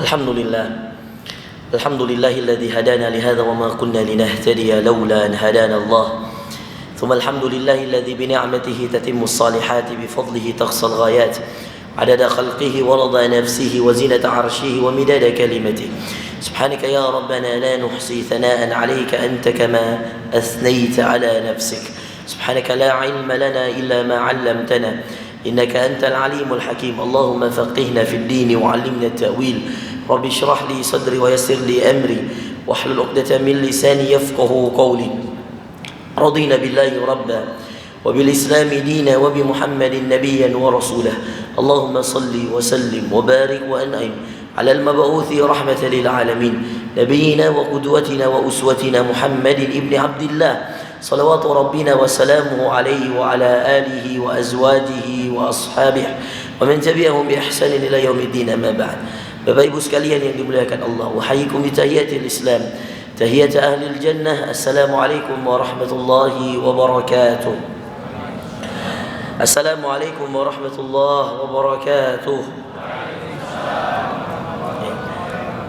الحمد لله الحمد لله الذي هدانا لهذا وما كنا لنهتدي لولا أن هدانا الله ثم الحمد لله الذي بنعمته تتم الصالحات بفضله تقصى الغايات عدد خلقه ورضا نفسه وزنة عرشه ومداد كلمته سبحانك يا ربنا لا نحصي ثناء عليك أنت كما أثنيت على نفسك سبحانك لا علم لنا إلا ما علمتنا إنك أنت العليم الحكيم اللهم فقهنا في الدين وعلمنا التأويل رب اشرح لي صدري ويسر لي أمري واحلل عقدة من لساني يفقه قولي رضينا بالله ربا وبالإسلام دينا وبمحمد نبيا ورسولا اللهم صل وسلم وبارك وأنعم على المبعوث رحمة للعالمين نبينا وقدوتنا وأسوتنا محمد ابن عبد الله صلوات ربنا وسلامه عليه وعلى آله وأزواجه وأصحابه ومن تبعهم بإحسان إلى يوم الدين أما بعد. Bapak Ibu sekalian yang dimuliakan Allah, wahyikum bi tahiyatil Islam, tahiyat ahli jannah. Assalamualaikum warahmatullahi wabarakatuh. Assalamualaikum warahmatullahi wabarakatuh.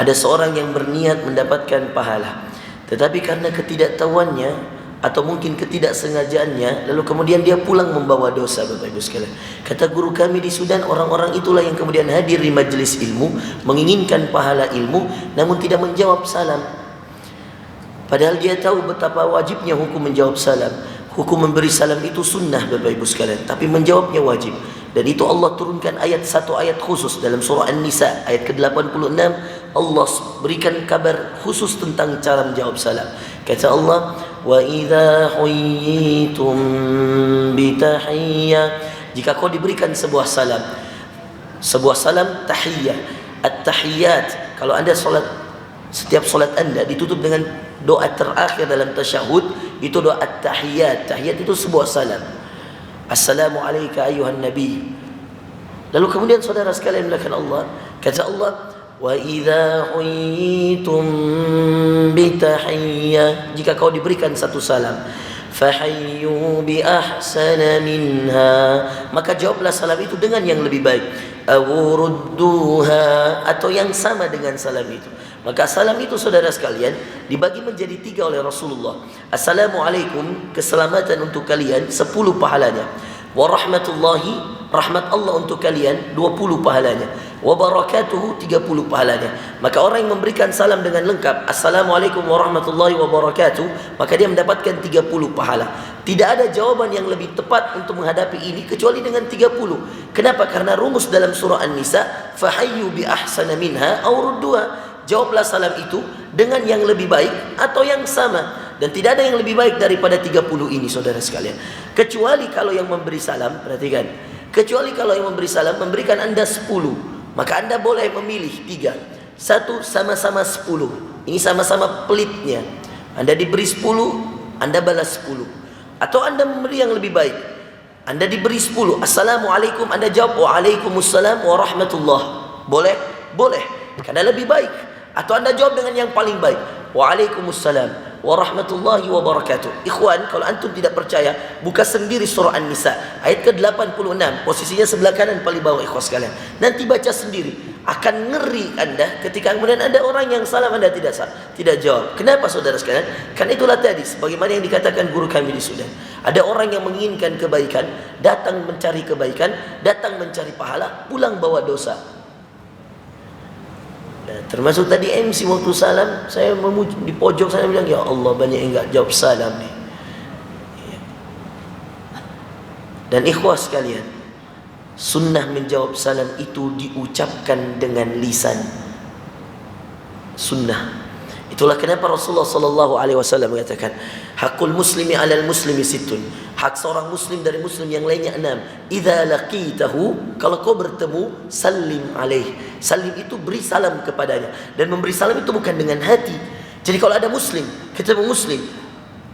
Ada seorang yang berniat mendapatkan pahala, tetapi karena ketidaktahuannya atau mungkin ketidaksengajaannya, lalu kemudian dia pulang membawa dosa. Bapak Ibu sekalian, kata guru kami di Sudan, orang-orang itulah yang kemudian hadir di majelis ilmu, menginginkan pahala ilmu, namun tidak menjawab salam. Padahal dia tahu betapa wajibnya hukum menjawab salam. Hukum memberi salam itu sunnah Bapak Ibu sekalian, tapi menjawabnya wajib. Dan itu Allah turunkan satu ayat khusus dalam surah An-Nisa ayat ke-86. Allah berikan kabar khusus tentang cara menjawab salam. Kata Allah, wa idza huyyitum bitahiyyah, jika kau diberikan sebuah salam tahiyyah. At-tahiyyat, kalau Anda salat, setiap salat Anda ditutup dengan doa terakhir dalam tasyahud, itu doa at-tahiyyat. Tahiyyat itu sebuah salam. Assalamu alayka ayuhan nabi. Lalu kemudian saudara sekalian melakukan Allah, kata Allah, wa idza huyyitum bitahiyyah, jika kau diberikan satu salam, fahayyu bi ahsana minha, maka jawablah salam itu dengan yang lebih baik, awurudduha, atau yang sama dengan salam itu. Maka salam itu saudara sekalian dibagi menjadi 3 oleh Rasulullah. Assalamualaikum, keselamatan untuk kalian, 10 pahalanya. Warahmatullahi, rahmat Allah untuk kalian, 20 pahalanya. Wabarakatuhu, 30 pahalanya. Maka orang yang memberikan salam dengan lengkap, Assalamualaikum warahmatullahi wabarakatuh, maka dia mendapatkan 30 pahala. Tidak ada jawaban yang lebih tepat untuk menghadapi ini kecuali dengan 30. Kenapa? Karena rumus dalam surah An-Nisa, fahayyu bi ahsana minha aw rudduha, jawablah salam itu dengan yang lebih baik atau yang sama. Dan tidak ada yang lebih baik daripada 30 ini saudara sekalian. Kecuali kalau yang memberi salam, perhatikan, kecuali kalau yang memberi salam memberikan Anda 10, maka Anda boleh memilih 3. Satu, sama-sama 10, ini sama-sama pelitnya. Anda diberi 10, Anda balas 10. Atau Anda memberi yang lebih baik, Anda diberi 10, Assalamualaikum, Anda jawab Waalaikumsalam warahmatullah. Boleh? Boleh, karena lebih baik. Atau Anda jawab dengan yang paling baik, Waalaikumsalam warahmatullahi wabarakatuh. Ikhwan, kalau antum tidak percaya, buka sendiri surah An-Nisa ayat ke-86, posisinya sebelah kanan paling bawah ikhwan sekalian. Nanti baca sendiri. Akan ngeri Anda ketika kemudian ada orang yang salam Anda tidak jawab. Kenapa saudara sekalian? Karena itulah tadi sebagaimana yang dikatakan guru kami di Sudan. Ada orang yang menginginkan kebaikan, datang mencari kebaikan, datang mencari pahala, pulang bawa dosa. Termasuk tadi MC waktu salam, saya memuji di pojok sana bilang, ya Allah banyak yang enggak jawab salam nih. Dan ikhwah sekalian, sunnah menjawab salam itu diucapkan dengan lisan. Sunnah. Itulah kenapa Rasulullah sallallahu alaihi wasallam mengatakan, hakul muslimi 'alal muslimi sittun. Hak seorang muslim dari muslim yang lainnya 6. Idza laqitahu, kalau kau bertemu, salim alaih. Salim itu beri salam kepadanya. Dan memberi salam itu bukan dengan hati. Jadi kalau ada muslim, ketemu muslim,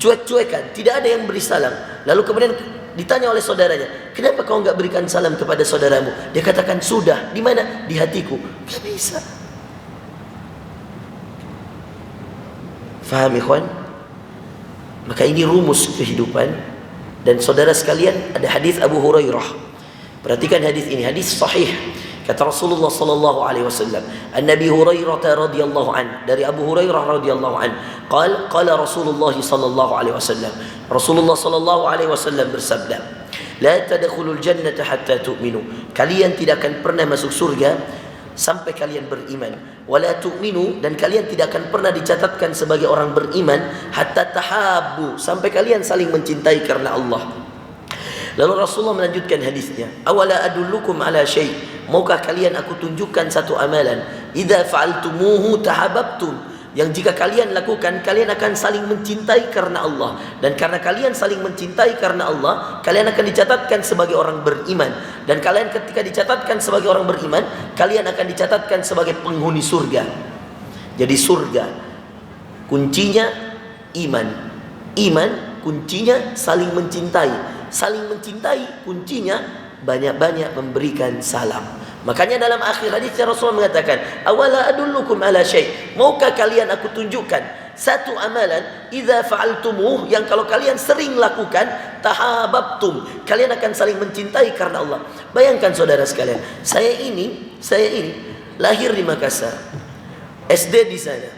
cuek-cuekan, tidak ada yang beri salam. Lalu kemudian ditanya oleh saudaranya, kenapa kau enggak berikan salam kepada saudaramu? Dia katakan, sudah. Di mana? Di hatiku. Enggak bisa. Faham ikhwan? Maka ini rumus kehidupan. Dan saudara sekalian, ada hadis Abu Hurairah. Perhatikan hadis ini, hadis sahih Kata Rasulullah sallallahu alaihi wasallam, An-Nabi Hurairah radhiyallahu an, dari Abu Hurairah radhiyallahu an, qala Rasulullah sallallahu alaihi wasallam, Rasulullah sallallahu alaihi wasallam bersabda, la tadkhulul jannata hatta tu'minu, kalian tidak akan pernah masuk surga sampai kalian beriman. Wala tu'minu, dan kalian tidak akan pernah dicatatkan sebagai orang beriman hatta tahabbu, sampai kalian saling mencintai karena Allah. Lalu Rasulullah melanjutkan hadisnya, awala adullukum ala syai', maukah kalian aku tunjukkan satu amalan, idza fa'altumuhu tahabbtum, yang jika kalian lakukan kalian akan saling mencintai karena Allah, dan karena kalian saling mencintai karena Allah kalian akan dicatatkan sebagai orang beriman, dan kalian ketika dicatatkan sebagai orang beriman kalian akan dicatatkan sebagai penghuni surga. Jadi surga kuncinya iman, iman kuncinya saling mencintai, saling mencintai kuncinya banyak-banyak memberikan salam. Makanya dalam akhir hadis Rasulullah mengatakan, awala adullukum ala syai', maukah kalian aku tunjukkan satu amalan, idza fa'altumuh, yang kalau kalian sering lakukan, tahabbtum, kalian akan saling mencintai karena Allah. Bayangkan saudara sekalian, saya ini lahir di Makassar, SD di sana.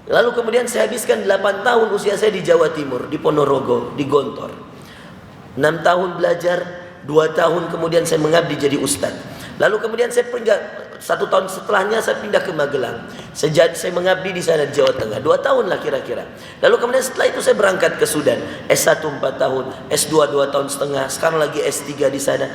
Lalu kemudian saya habiskan 8 tahun usia saya di Jawa Timur, di Ponorogo, di Gontor. 6 tahun belajar, 2 tahun kemudian saya mengabdi jadi ustadz. Lalu kemudian saya pindah, 1 tahun setelahnya saya pindah ke Magelang. Saya mengabdi di sana di Jawa Tengah 2 tahun lah kira-kira. Lalu kemudian setelah itu saya berangkat ke Sudan, S1 4 tahun, S2 2 tahun setengah, sekarang lagi S3 di sana.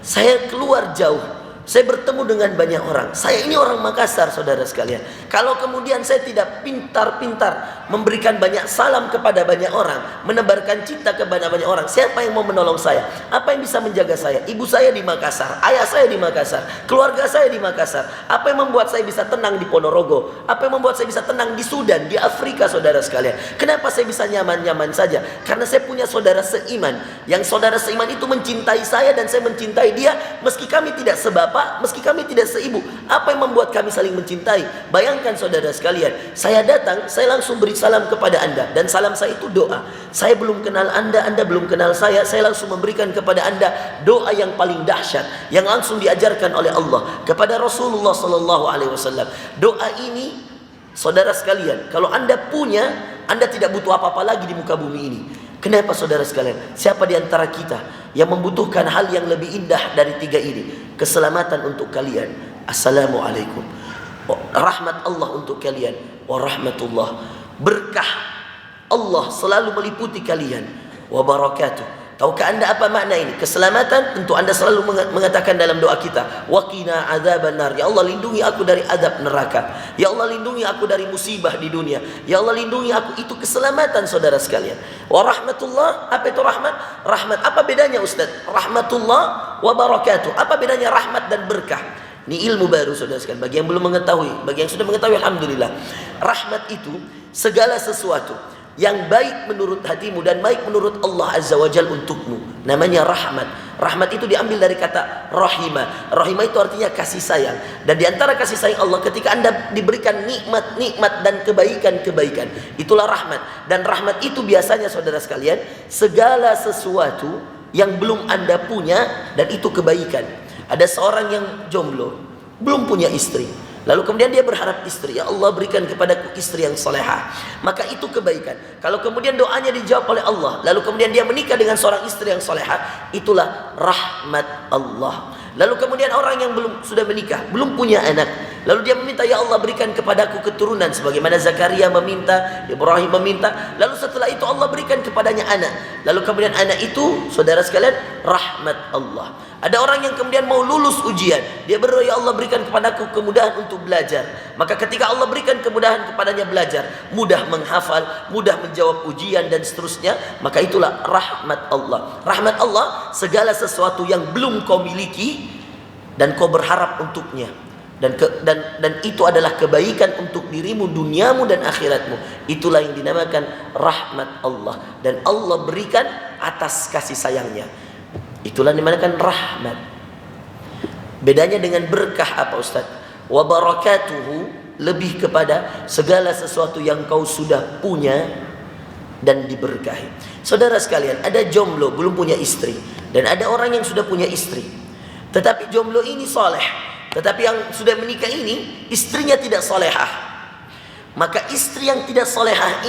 Saya keluar jauh, saya bertemu dengan banyak orang. Saya ini orang Makassar saudara sekalian. Kalau kemudian saya tidak pintar-pintar memberikan banyak salam kepada banyak orang, menebarkan cinta kepada banyak orang, siapa yang mau menolong saya? Apa yang bisa menjaga saya? Ibu saya di Makassar, ayah saya di Makassar, keluarga saya di Makassar. Apa yang membuat saya bisa tenang di Ponorogo? Apa yang membuat saya bisa tenang di Sudan, di Afrika saudara sekalian? Kenapa saya bisa nyaman-nyaman saja? Karena saya punya saudara seiman, yang saudara seiman itu mencintai saya dan saya mencintai dia, meski kami tidak sebab, meski kami tidak seibu. Apa yang membuat kami saling mencintai? Bayangkan saudara sekalian, saya datang, saya langsung beri salam kepada anda, dan salam saya itu doa. Saya belum kenal anda, anda belum kenal saya langsung memberikan kepada anda doa yang paling dahsyat, yang langsung diajarkan oleh Allah kepada Rasulullah sallallahu alaihi wasallam. Doa ini saudara sekalian, kalau anda punya, anda tidak butuh apa-apa lagi di muka bumi ini. Kenapa saudara sekalian? Siapa di antara kita yang membutuhkan hal yang lebih indah dari 3 ini? Keselamatan untuk kalian, assalamualaikum. Rahmat Allah untuk kalian, warahmatullah. Berkah Allah selalu meliputi kalian, wabarakatuh. Tahukah anda apa makna ini? Keselamatan tentu anda selalu mengatakan dalam doa kita, waqina adzabannar, ya Allah lindungi aku dari azab neraka, ya Allah lindungi aku dari musibah di dunia, ya Allah lindungi aku. Itu keselamatan saudara sekalian. Wa rahmatullah, apa itu rahmat? Rahmat apa bedanya Ustaz? Rahmatullah wa barakatuh, apa bedanya rahmat dan berkah? Ini ilmu baru saudara sekalian, bagi yang belum mengetahui, bagi yang sudah mengetahui alhamdulillah. Rahmat itu segala sesuatu yang baik menurut hatimu dan baik menurut Allah Azza wa Jalla untukmu, namanya rahmat. Rahmat itu diambil dari kata rahimah. Rahimah itu artinya kasih sayang. Dan diantara kasih sayang Allah, ketika anda diberikan nikmat-nikmat dan kebaikan-kebaikan, itulah rahmat. Dan rahmat itu biasanya saudara sekalian, segala sesuatu yang belum anda punya, dan itu kebaikan. Ada seorang yang jomblo, belum punya istri, lalu kemudian dia berharap istri, ya Allah berikan kepadaku istri yang salehah, maka itu kebaikan. Kalau kemudian doanya dijawab oleh Allah, lalu kemudian dia menikah dengan seorang istri yang salehah, itulah rahmat Allah. Lalu kemudian orang yang sudah menikah, belum punya anak, lalu dia meminta, ya Allah berikan kepadaku keturunan sebagaimana Zakaria meminta, Ibrahim meminta, lalu setelah itu Allah berikan kepadanya anak, lalu kemudian anak itu saudara sekalian rahmat Allah. Ada orang yang kemudian mau lulus ujian, dia berdoa, ya Allah berikan kepadaku kemudahan untuk belajar, maka ketika Allah berikan kemudahan kepadanya belajar, mudah menghafal, mudah menjawab ujian dan seterusnya, maka itulah rahmat Allah. Rahmat Allah segala sesuatu yang belum kau miliki dan kau berharap untuknya, dan itu adalah kebaikan untuk dirimu, duniamu dan akhiratmu. Itulah yang dinamakan rahmat Allah, dan Allah berikan atas kasih sayangnya. Itulah dinamakan rahmat. Bedanya dengan berkah apa Ustaz? Wa barakatuhu, lebih kepada segala sesuatu yang kau sudah punya dan diberkahi. Saudara sekalian, ada jomblo belum punya istri, dan ada orang yang sudah punya istri. Tetapi jomblo ini soleh. Tetapi yang sudah menikah ini istrinya tidak solehah. Maka istri yang tidak solehah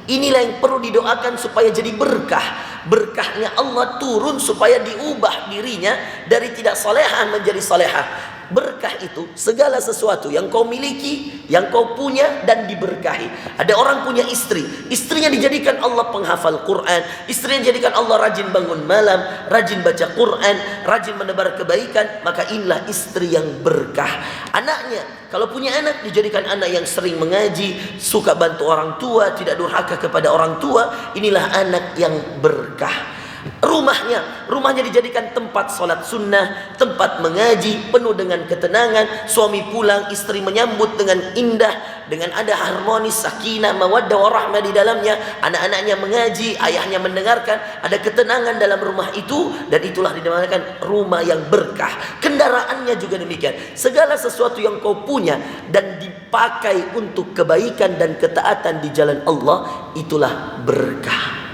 inilah yang perlu didoakan supaya jadi berkah. Berkahnya Allah turun supaya diubah dirinya dari tidak solehah menjadi solehah. Berkah itu segala sesuatu yang kau miliki, yang kau punya dan diberkahi. Ada orang punya istri, istrinya dijadikan Allah penghafal Quran, istrinya dijadikan Allah rajin bangun malam, rajin baca Quran, rajin menebar kebaikan, maka inilah istri yang berkah. Anaknya, kalau punya anak dijadikan anak yang sering mengaji, suka bantu orang tua, tidak durhaka kepada orang tua, inilah anak yang berkah. Rumahnya dijadikan tempat sholat sunnah, tempat mengaji, penuh dengan ketenangan. Suami pulang, istri menyambut dengan indah, dengan ada harmonis, sakinah, mawaddah, warahmah di dalamnya. Anak-anaknya mengaji, ayahnya mendengarkan, ada ketenangan dalam rumah itu, dan itulah dinamakan rumah yang berkah. Kendaraannya juga demikian. Segala sesuatu yang kau punya dan dipakai untuk kebaikan dan ketaatan di jalan Allah, itulah berkah.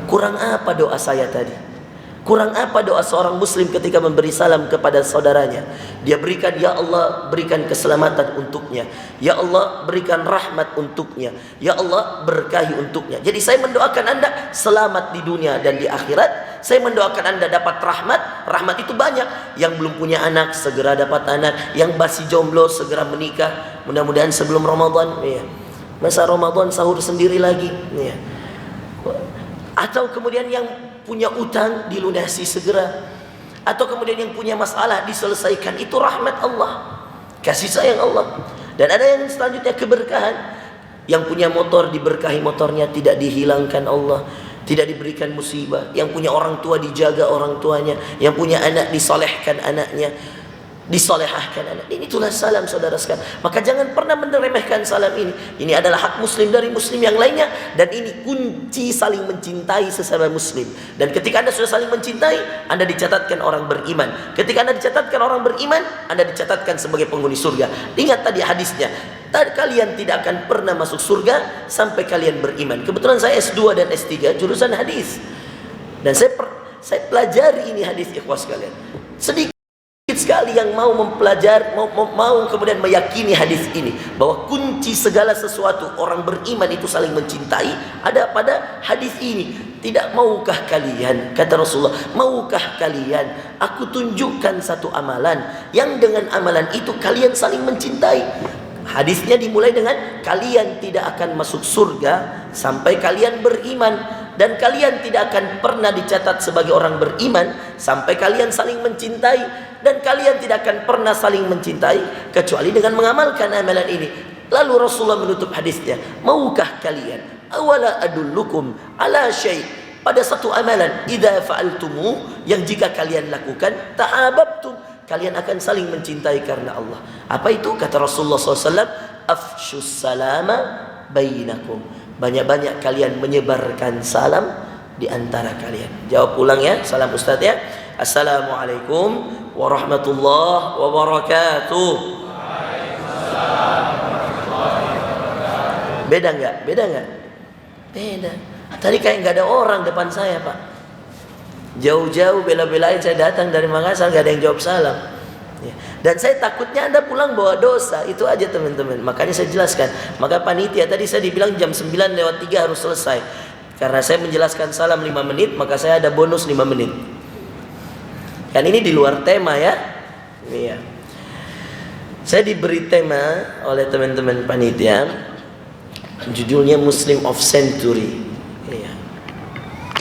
Kurang apa doa saya tadi? Kurang apa doa seorang muslim ketika memberi salam kepada saudaranya? Dia berikan, ya Allah berikan keselamatan untuknya, ya Allah berikan rahmat untuknya, ya Allah berkahi untuknya. Jadi saya mendoakan Anda selamat di dunia dan di akhirat. Saya mendoakan Anda dapat rahmat. Rahmat itu banyak. Yang belum punya anak segera dapat anak, yang masih jomblo segera menikah, mudah-mudahan sebelum Ramadan ya. Masa Ramadan sahur sendiri lagi ya. Atau kemudian yang punya utang dilunasi segera, atau kemudian yang punya masalah diselesaikan. Itu rahmat Allah, kasih sayang Allah. Dan ada yang selanjutnya keberkahan. Yang punya motor diberkahi motornya, tidak dihilangkan Allah, tidak diberikan musibah. Yang punya orang tua dijaga orang tuanya, yang punya anak disolehkan anaknya, disolehahkan anak. Ini itulah salam, saudara sekalian. Maka jangan pernah meremehkan salam ini. Ini adalah hak muslim dari muslim yang lainnya, dan ini kunci saling mencintai sesama muslim. Dan ketika Anda sudah saling mencintai, Anda dicatatkan orang beriman. Ketika Anda dicatatkan orang beriman, Anda dicatatkan sebagai penghuni surga. Ingat tadi hadisnya, kalian tidak akan pernah masuk surga sampai kalian beriman. Kebetulan saya S2 dan S3 jurusan hadis, dan saya pelajari ini hadis, ikhwas sekalian. Sedikit sekali yang mau mempelajari, mau kemudian meyakini hadis ini, bahwa kunci segala sesuatu orang beriman itu saling mencintai ada pada hadis ini. Tidak maukah kalian, kata Rasulullah, maukah kalian aku tunjukkan satu amalan yang dengan amalan itu kalian saling mencintai? Hadisnya dimulai dengan, kalian tidak akan masuk surga sampai kalian beriman, dan kalian tidak akan pernah dicatat sebagai orang beriman sampai kalian saling mencintai, dan kalian tidak akan pernah saling mencintai kecuali dengan mengamalkan amalan ini. Lalu Rasulullah menutup hadisnya, maukah kalian, awala adullukum ala syai', pada satu amalan, idza fa'altumu, yang jika kalian lakukan, tahabbtum, kalian akan saling mencintai karena Allah. Apa itu? Kata Rasulullah SAW, afshus salama bainakum, banyak-banyak kalian menyebarkan salam di antara kalian. Jawab ulang ya, salam Ustaz ya. Assalamualaikum warahmatullahi wabarakatuh. Beda nggak? Beda nggak? Beda. Tadi kayak nggak ada orang depan saya, Pak. Jauh-jauh bela-belain saya datang dari Makassar, gak ada yang jawab salam ya. Dan saya takutnya Anda pulang bawa dosa. Itu aja teman-teman. Makanya saya jelaskan. Maka panitia tadi saya dibilang jam 9:03 harus selesai. Karena saya menjelaskan salam 5 menit, maka saya ada bonus 5 menit. Kan ini di luar tema ya. Iya. Saya diberi tema oleh teman-teman panitia, judulnya Muslim of Century.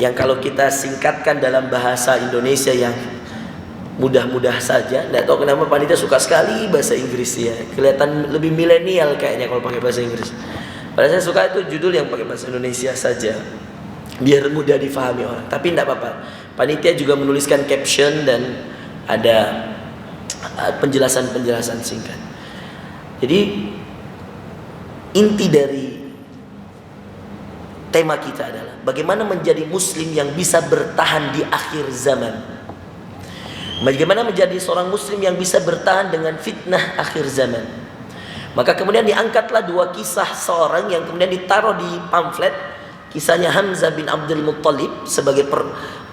Yang kalau kita singkatkan dalam bahasa Indonesia yang mudah-mudah saja, tidak tahu kenapa panitia suka sekali bahasa Inggris ya, kelihatan lebih milenial kayaknya kalau pakai bahasa Inggris. Padahal saya suka itu judul yang pakai bahasa Indonesia saja, biar mudah difahami orang. Tapi tidak apa-apa, panitia juga menuliskan caption dan ada penjelasan-penjelasan singkat. Jadi inti dari tema kita adalah bagaimana menjadi muslim yang bisa bertahan di akhir zaman. Bagaimana menjadi seorang muslim yang bisa bertahan dengan fitnah akhir zaman. Maka kemudian diangkatlah 2 kisah seorang yang kemudian ditaruh di pamflet. Kisahnya Hamzah bin Abdul Muttalib sebagai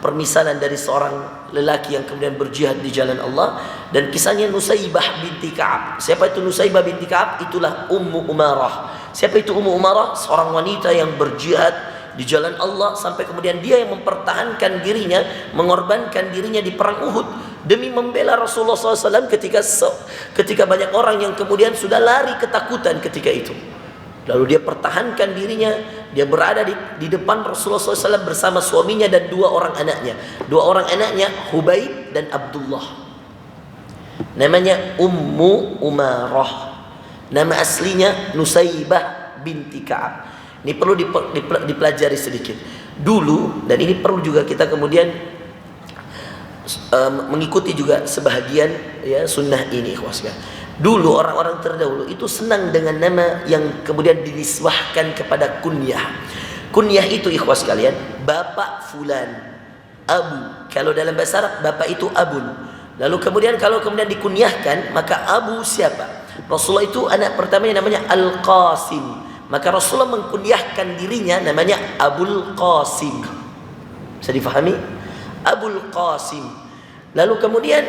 permisalan dari seorang lelaki yang kemudian berjihad di jalan Allah. Dan kisahnya Nusaybah binti Ka'ab. Siapa itu Nusaybah binti Ka'ab? Itulah Ummu Umarah. Siapa itu Ummu Umarah? Seorang wanita yang berjihad di jalan Allah sampai kemudian dia yang mempertahankan dirinya, mengorbankan dirinya di perang Uhud demi membela Rasulullah SAW ketika banyak orang yang kemudian sudah lari ketakutan ketika itu. Lalu dia pertahankan dirinya, dia berada di depan Rasulullah SAW bersama suaminya dan dua orang anaknya. Dua orang anaknya Hubaib dan Abdullah. Namanya Ummu Umarah. Nama aslinya Nusaybah binti Ka'ab. Ini perlu dipelajari sedikit. Dulu, dan ini perlu juga kita kemudian mengikuti juga sebahagian ya sunnah ini, ikhwas. Dulu orang-orang terdahulu itu senang dengan nama yang kemudian dinisbahkan kepada kunyah. Kunyah itu ikhwas kalian, bapak fulan, abu. Kalau dalam bahasa Arab bapak itu abun. Lalu kemudian kalau kemudian dikunyahkan, maka abu siapa? Rasulullah itu anak pertamanya namanya Al-Qasim. Maka Rasulullah mengkunyahkan dirinya namanya Abul Qasim. Bisa difahami? Abul Qasim. Lalu kemudian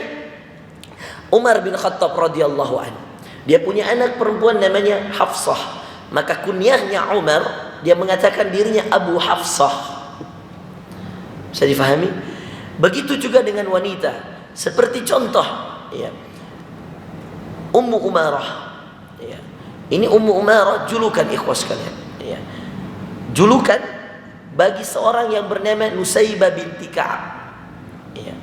Umar bin Khattab radhiyallahu anhu, dia punya anak perempuan namanya Hafsah. Maka kunyahnya Umar, dia mengatakan dirinya Abu Hafsah. Bisa difahami? Begitu juga dengan wanita. Seperti contoh ya, Ummu Umarah ya. Ini Ummu Umarah julukan ikhwas kalian ya. Julukan bagi seorang yang bernama Nusaybah binti Ka'ab ya.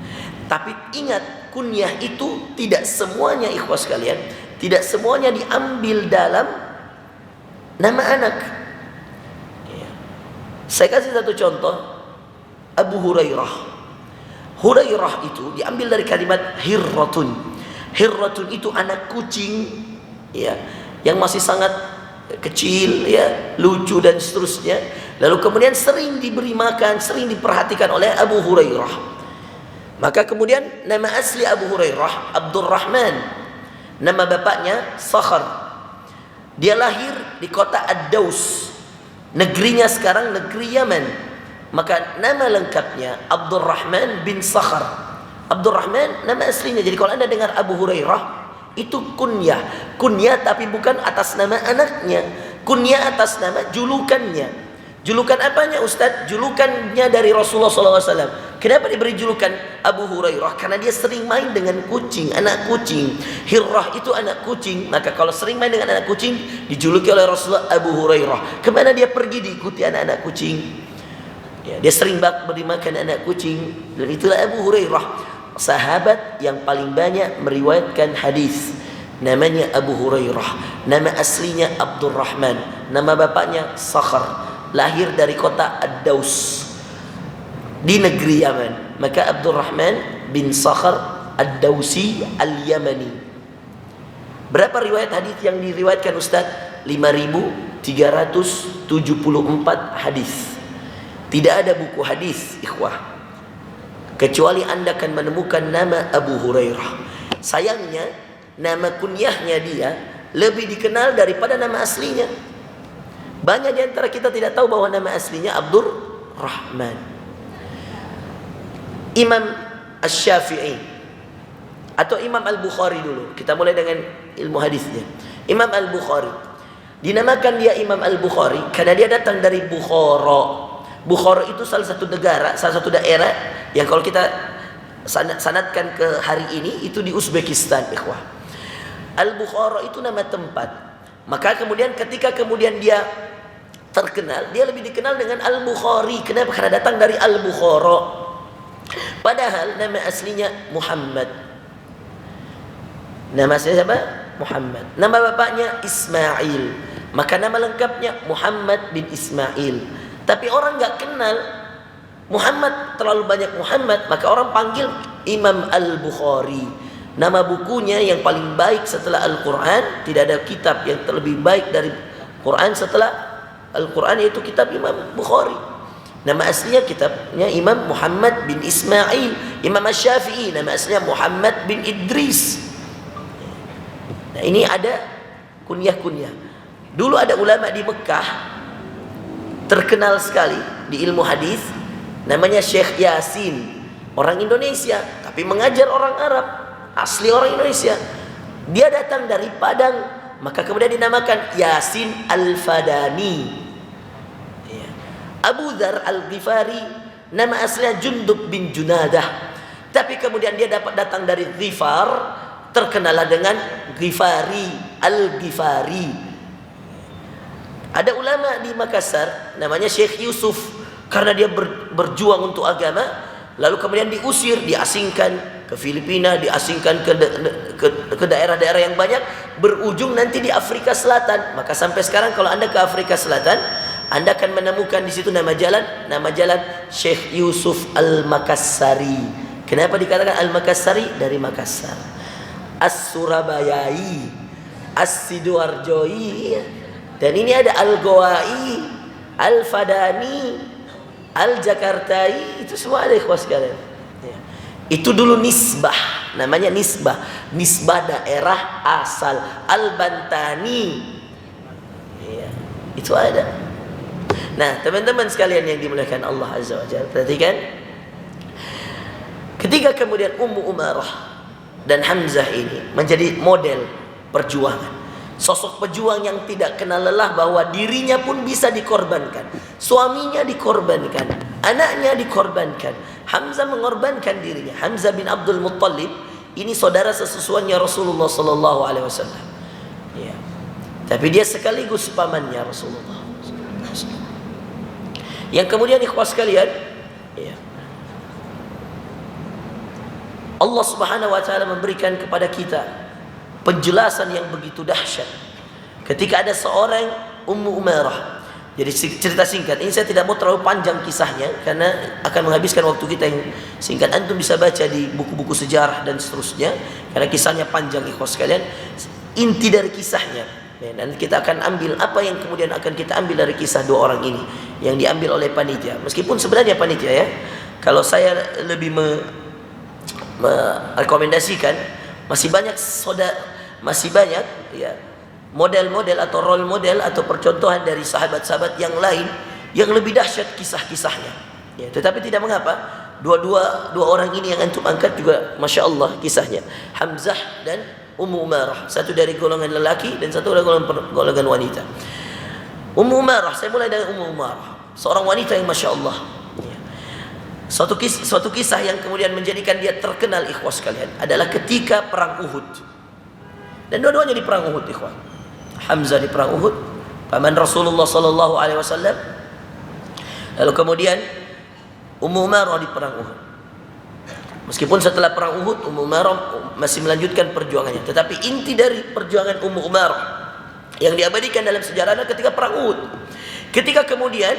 Tapi ingat, kunyah itu tidak semuanya ikhwas kalian, tidak semuanya diambil dalam nama anak ya. Saya kasih satu contoh. Abu Hurairah. Hurairah itu diambil dari kalimat hirratun. Hirratun itu anak kucing ya, yang masih sangat kecil ya, lucu dan seterusnya. Lalu kemudian sering diberi makan, sering diperhatikan oleh Abu Hurairah. Maka kemudian nama asli Abu Hurairah Abdurrahman. Nama bapaknya Sakhar. Dia lahir di kota Ad-Daus. Negerinya sekarang negeri Yaman. Maka nama lengkapnya Abdurrahman bin Sakhar. Abdurrahman nama aslinya. Jadi kalau Anda dengar Abu Hurairah, itu kunyah. Kunyah tapi bukan atas nama anaknya. Kunyah atas nama julukannya. Julukan apanya Ustaz? Julukannya dari Rasulullah SAW. Kenapa diberi julukan Abu Hurairah? Karena dia sering main dengan kucing, anak kucing. Hirrah itu anak kucing. Maka kalau sering main dengan anak kucing, dijuluki oleh Rasulullah Abu Hurairah. Kemana dia pergi diikuti anak-anak kucing ya, dia sering beri makan anak kucing. Dan itulah Abu Hurairah, sahabat yang paling banyak meriwayatkan hadis. Namanya Abu Hurairah. Nama aslinya Abdurrahman. Nama bapaknya Sakhar. Lahir dari kota Ad-Daus di negeri Yaman. Maka Abdurrahman bin Sakhar Ad-Dausi Al-Yamani. Berapa riwayat hadis yang diriwayatkan Ustaz? 5.374 hadis. Tidak ada buku hadis ikhwah kecuali Anda akan menemukan nama Abu Hurairah. Sayangnya nama kunyahnya dia lebih dikenal daripada nama aslinya. Banyak di antara kita tidak tahu bahwa nama aslinya Abdurrahman. Imam Asy-Syafi'i atau Imam Al-Bukhari dulu. Kita mulai dengan ilmu hadisnya. Imam Al-Bukhari. Dinamakan dia Imam Al-Bukhari karena dia datang dari Bukhara. Bukhara itu salah satu negara, salah satu daerah yang kalau kita sanadkan ke hari ini itu di Uzbekistan, ikhwah. Al-Bukhara itu nama tempat. Maka kemudian ketika kemudian dia terkenal, dia lebih dikenal dengan Al-Bukhari. Kenapa? Karena datang dari Al-Bukhara. Padahal nama aslinya Muhammad. Nama aslinya siapa? Muhammad. Nama bapaknya Ismail. Maka nama lengkapnya Muhammad bin Ismail. Tapi orang nggak kenal Muhammad, terlalu banyak Muhammad, maka orang panggil Imam Al-Bukhari. Nama bukunya yang paling baik setelah Al-Quran, tidak ada kitab yang lebih baik dari Quran setelah Al-Quran, yaitu kitab Imam Bukhari. Nama aslinya kitabnya Imam Muhammad bin Ismail. Imam Asy-Syafi'i nama aslinya Muhammad bin Idris. Nah, ini ada kunyah-kunyah. Dulu ada ulama di Mekah terkenal sekali di ilmu hadis. namanya Syekh Yasin, orang Indonesia tapi mengajar orang Arab, asli orang Indonesia. Dia datang dari Padang, maka kemudian dinamakan Yasin Al-Fadani. Ya. Abu Dzar Al-Ghifari, nama aslinya Jundub bin Junadah, tapi kemudian dia dapat datang dari Ghifar, terkenalah dengan Ghifari, Al-Ghifari. Ada ulama di Makassar namanya Syekh Yusuf, karena dia berjuang untuk agama, lalu kemudian diusir, diasingkan ke Filipina, diasingkan ke daerah-daerah yang banyak, berujung nanti di Afrika Selatan. Maka sampai sekarang kalau Anda ke Afrika Selatan, Anda akan menemukan di situ nama jalan Syekh Yusuf Al-Makassari. Kenapa dikatakan Al-Makassari? Dari Makassar. As-Surabayai, As-Sidoarjoi. Dan ini ada Al-Gawai, Al-Fadani, Al-Jakartai, itu semua ada ikhwas sekalian. Ya. Itu dulu nisbah, namanya nisbah daerah asal. Al-Bantani, ya, itu ada. Nah, teman-teman sekalian yang dimuliakan Allah Azza wa Jalla, perhatikan. Ketika kemudian Ummu Umarah dan Hamzah ini menjadi model perjuangan, sosok pejuang yang tidak kenal lelah, bahwa dirinya pun bisa dikorbankan, suaminya dikorbankan, anaknya dikorbankan. Hamzah mengorbankan dirinya. Hamzah bin Abdul Muttalib ini saudara sesusuannya Rasulullah sallallahu alaihi wasallam. Ya. Tapi dia sekaligus pamannya Rasulullah. Yang kemudian ikhwas sekalian, ya, Allah Subhanahu wa taala memberikan kepada kita penjelasan yang begitu dahsyat ketika ada seorang Ummu Umarah. Jadi cerita singkat ini, saya tidak mau terlalu panjang kisahnya karena akan menghabiskan waktu kita yang singkat. Antum bisa baca di buku-buku sejarah dan seterusnya, karena kisahnya panjang ikhwas sekalian. Inti dari kisahnya, dan kita akan ambil apa yang kemudian akan kita ambil dari kisah dua orang ini yang diambil oleh panitia. Meskipun sebenarnya panitia, ya, kalau saya lebih merekomendasikan, masih banyak ya model-model atau role model atau percontohan dari sahabat-sahabat yang lain yang lebih dahsyat kisah-kisahnya. Ya, tetapi tidak mengapa, dua orang ini yang antum angkat juga masya Allah kisahnya. Hamzah dan Ummu Umarah, satu dari golongan lelaki dan satu dari golongan wanita. Ummu Umarah, saya mulai dari Ummu Umarah, seorang wanita yang masya Allah. Ya. Suatu kisah yang kemudian menjadikan dia terkenal ikhwas sekalian adalah ketika perang Uhud. Dan dua-duanya di perang Uhud, ikhwan. Hamzah di perang Uhud, paman Rasulullah sallallahu alaihi wasallam. Lalu kemudian Ummu Umarah di perang Uhud. Meskipun setelah perang Uhud Ummu Umarah masih melanjutkan perjuangannya, tetapi inti dari perjuangan Ummu Umarah yang diabadikan dalam sejarah adalah ketika perang Uhud. Ketika kemudian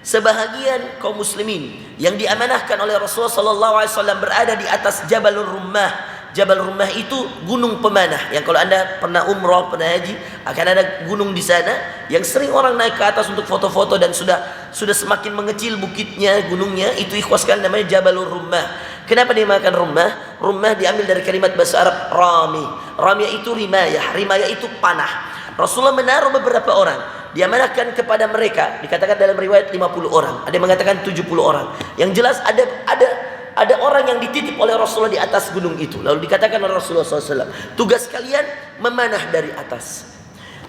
sebahagian kaum muslimin yang diamanahkan oleh Rasulullah sallallahu alaihi wasallam berada di atas Jabalur Rummah. Jabal Rummah itu gunung pemanah yang kalau Anda pernah umrah, pernah haji, akan ada gunung di sana yang sering orang naik ke atas untuk foto-foto, dan sudah semakin mengecil bukitnya, gunungnya itu ikhwaskan namanya Jabalur Rummah. Kenapa dinamakan Rummah? Rummah diambil dari kalimat bahasa Arab rami. Rami itu rimayah, rimayah itu panah. Rasulullah menaruh beberapa orang, diamanahkan kepada mereka, dikatakan dalam riwayat 50 orang, ada yang mengatakan 70 orang. Yang jelas ada orang yang dititip oleh Rasulullah di atas gunung itu. Lalu dikatakan oleh Rasulullah SAW, tugas kalian memanah dari atas.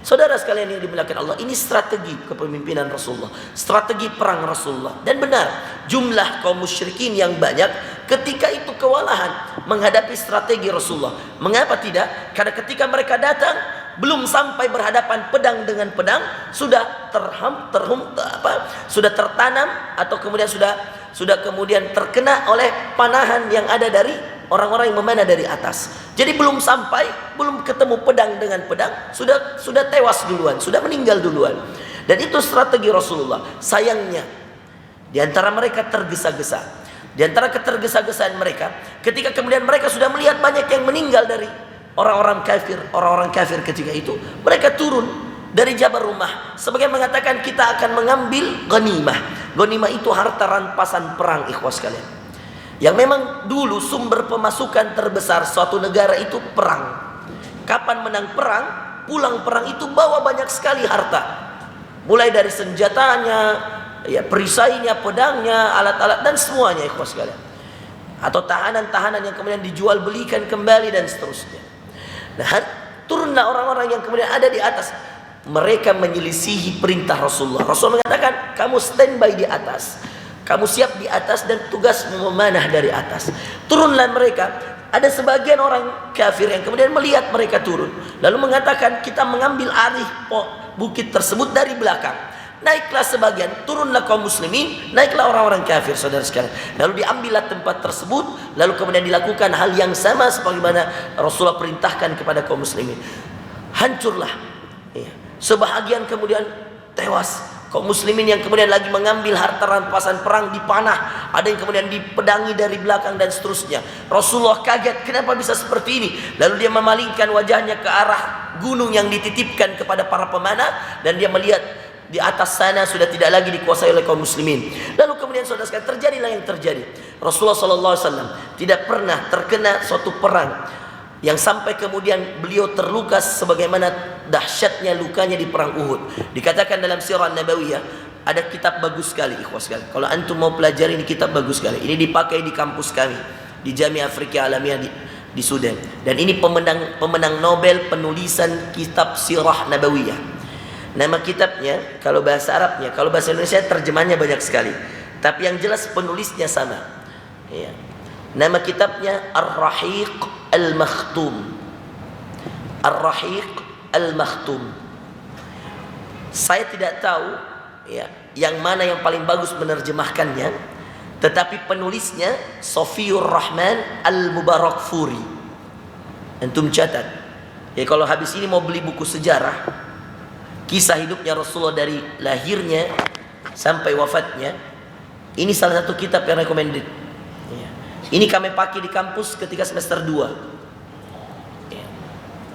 Saudara sekalian yang dimuliakan Allah, ini strategi kepemimpinan Rasulullah, strategi perang Rasulullah. Dan benar, jumlah kaum musyrikin yang banyak ketika itu kewalahan menghadapi strategi Rasulullah. Mengapa tidak? Karena ketika mereka datang, belum sampai berhadapan pedang dengan pedang, sudah sudah tertanam atau kemudian sudah kemudian terkena oleh panahan yang ada dari orang-orang yang memanah dari atas. Jadi belum ketemu pedang dengan pedang, sudah tewas duluan, sudah meninggal duluan. Dan itu strategi Rasulullah. Sayangnya di antara mereka tergesa-gesa. Di antara ketergesa-gesaan mereka, ketika kemudian mereka sudah melihat banyak yang meninggal dari orang-orang kafir ketika itu, mereka turun dari Jabal Rummah. Sebagian mengatakan kita akan mengambil ghanimah. Ghanimah itu harta rampasan perang ikhwas sekalian. Yang memang dulu sumber pemasukan terbesar suatu negara itu perang. Kapan menang perang, pulang perang itu bawa banyak sekali harta. Mulai dari senjatanya, ya perisainya, pedangnya, alat-alat dan semuanya ikhwas sekalian. Atau tahanan-tahanan yang kemudian dijual belikan kembali dan seterusnya. Nah, turunlah orang-orang yang kemudian ada di atas. Mereka menyelisihi perintah Rasulullah. Rasul mengatakan, kamu standby di atas, kamu siap di atas dan tugas memanah dari atas. Turunlah mereka. Ada sebagian orang kafir yang kemudian melihat mereka turun, lalu mengatakan, kita mengambil alih bukit tersebut dari belakang. Naiklah sebagian, turunlah kaum muslimin, naiklah orang-orang kafir, saudara sekalian. Lalu diambillah tempat tersebut, lalu kemudian dilakukan hal yang sama sebagaimana Rasulullah perintahkan kepada kaum muslimin. Hancurlah. Sebahagian kemudian tewas. Kaum muslimin yang kemudian lagi mengambil harta rampasan perang dipanah, ada yang kemudian dipedangi dari belakang dan seterusnya. Rasulullah kaget, kenapa bisa seperti ini? Lalu dia memalingkan wajahnya ke arah gunung yang dititipkan kepada para pemanah, dan dia melihat di atas sana sudah tidak lagi dikuasai oleh kaum muslimin. Lalu kemudian saudara sekalian, terjadilah yang terjadi. Rasulullah SAW tidak pernah terkena suatu perang yang sampai kemudian beliau terluka sebagaimana dahsyatnya lukanya di perang Uhud. Dikatakan dalam sirah Nabawiyah, ada kitab bagus sekali ikhwas sekali. Kalau antum mau pelajari, ini kitab bagus sekali. Ini dipakai di kampus kami di Jami' Afrika Alamiah di Sudan. Dan ini pemenang Nobel penulisan kitab sirah Nabawiyah. Nama kitabnya, kalau bahasa Arabnya, kalau bahasa Indonesia terjemahannya banyak sekali, tapi yang jelas penulisnya sama. Ya. Nama kitabnya Ar-Rahiq Al-Makhtum. Ar-Rahiq Al-Makhtum. Saya tidak tahu ya, yang mana yang paling bagus menerjemahkannya, tetapi penulisnya Sofiyur Rahman Al-Mubarakfuri. Antum catat. Ya, kalau habis ini mau beli buku sejarah, kisah hidupnya Rasulullah dari lahirnya sampai wafatnya, ini salah satu kitab yang recommended. Ini kami pakai di kampus ketika semester 2.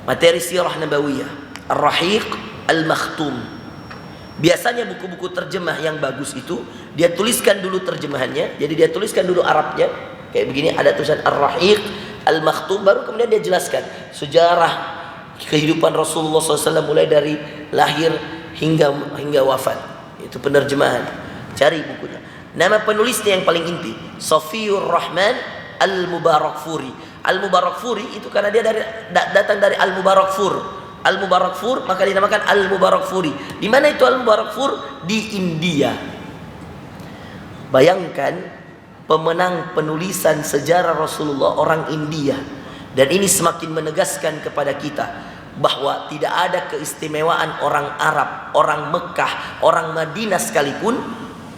Materi sirah Nabawiyah, Ar-Rahiq Al-Makhtum. Biasanya buku-buku terjemah yang bagus itu dia tuliskan dulu terjemahannya, jadi dia tuliskan dulu Arabnya kayak begini, ada tulisan Ar-Rahiq Al-Makhtum, baru kemudian dia jelaskan sejarah kehidupan Rasulullah SAW mulai dari lahir hingga wafat. Itu penerjemahan. Cari bukunya. Nama penulisnya yang paling inti, Sofiyur Rahman Al-Mubarakfuri. Al-Mubarakfuri itu karena dia datang dari Al-Mubarakfur. Al-Mubarakfur maka dinamakan Al-Mubarakfuri. Di mana itu Al-Mubarakfur? Di India. Bayangkan pemenang penulisan sejarah Rasulullah orang India. Dan ini semakin menegaskan kepada kita bahwa tidak ada keistimewaan orang Arab, orang Mekah, orang Madinah sekalipun,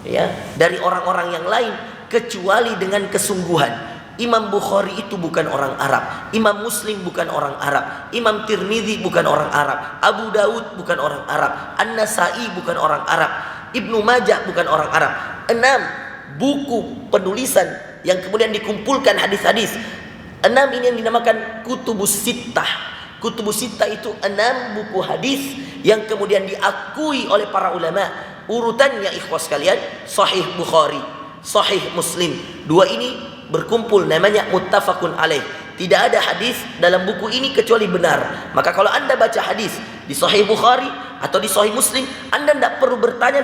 ya, dari orang-orang yang lain kecuali dengan kesungguhan. Imam Bukhari itu bukan orang Arab, Imam Muslim bukan orang Arab, Imam Tirmidzi bukan orang Arab, Abu Daud bukan orang Arab, An-Nasai bukan orang Arab, Ibnu Majah bukan orang Arab. 6 buku penulisan yang kemudian dikumpulkan hadis-hadis. 6 ini yang dinamakan Kutubus Sittah. Kutubus Sittah itu 6 buku hadis yang kemudian diakui oleh para ulama. Urutannya ikhwas sekalian, Sahih Bukhari, Sahih Muslim. 2 ini berkumpul namanya muttafaqun alaih. Tidak ada hadis dalam buku ini kecuali benar. Maka kalau Anda baca hadis di Sahih Bukhari atau di Sahih Muslim, Anda tidak perlu bertanya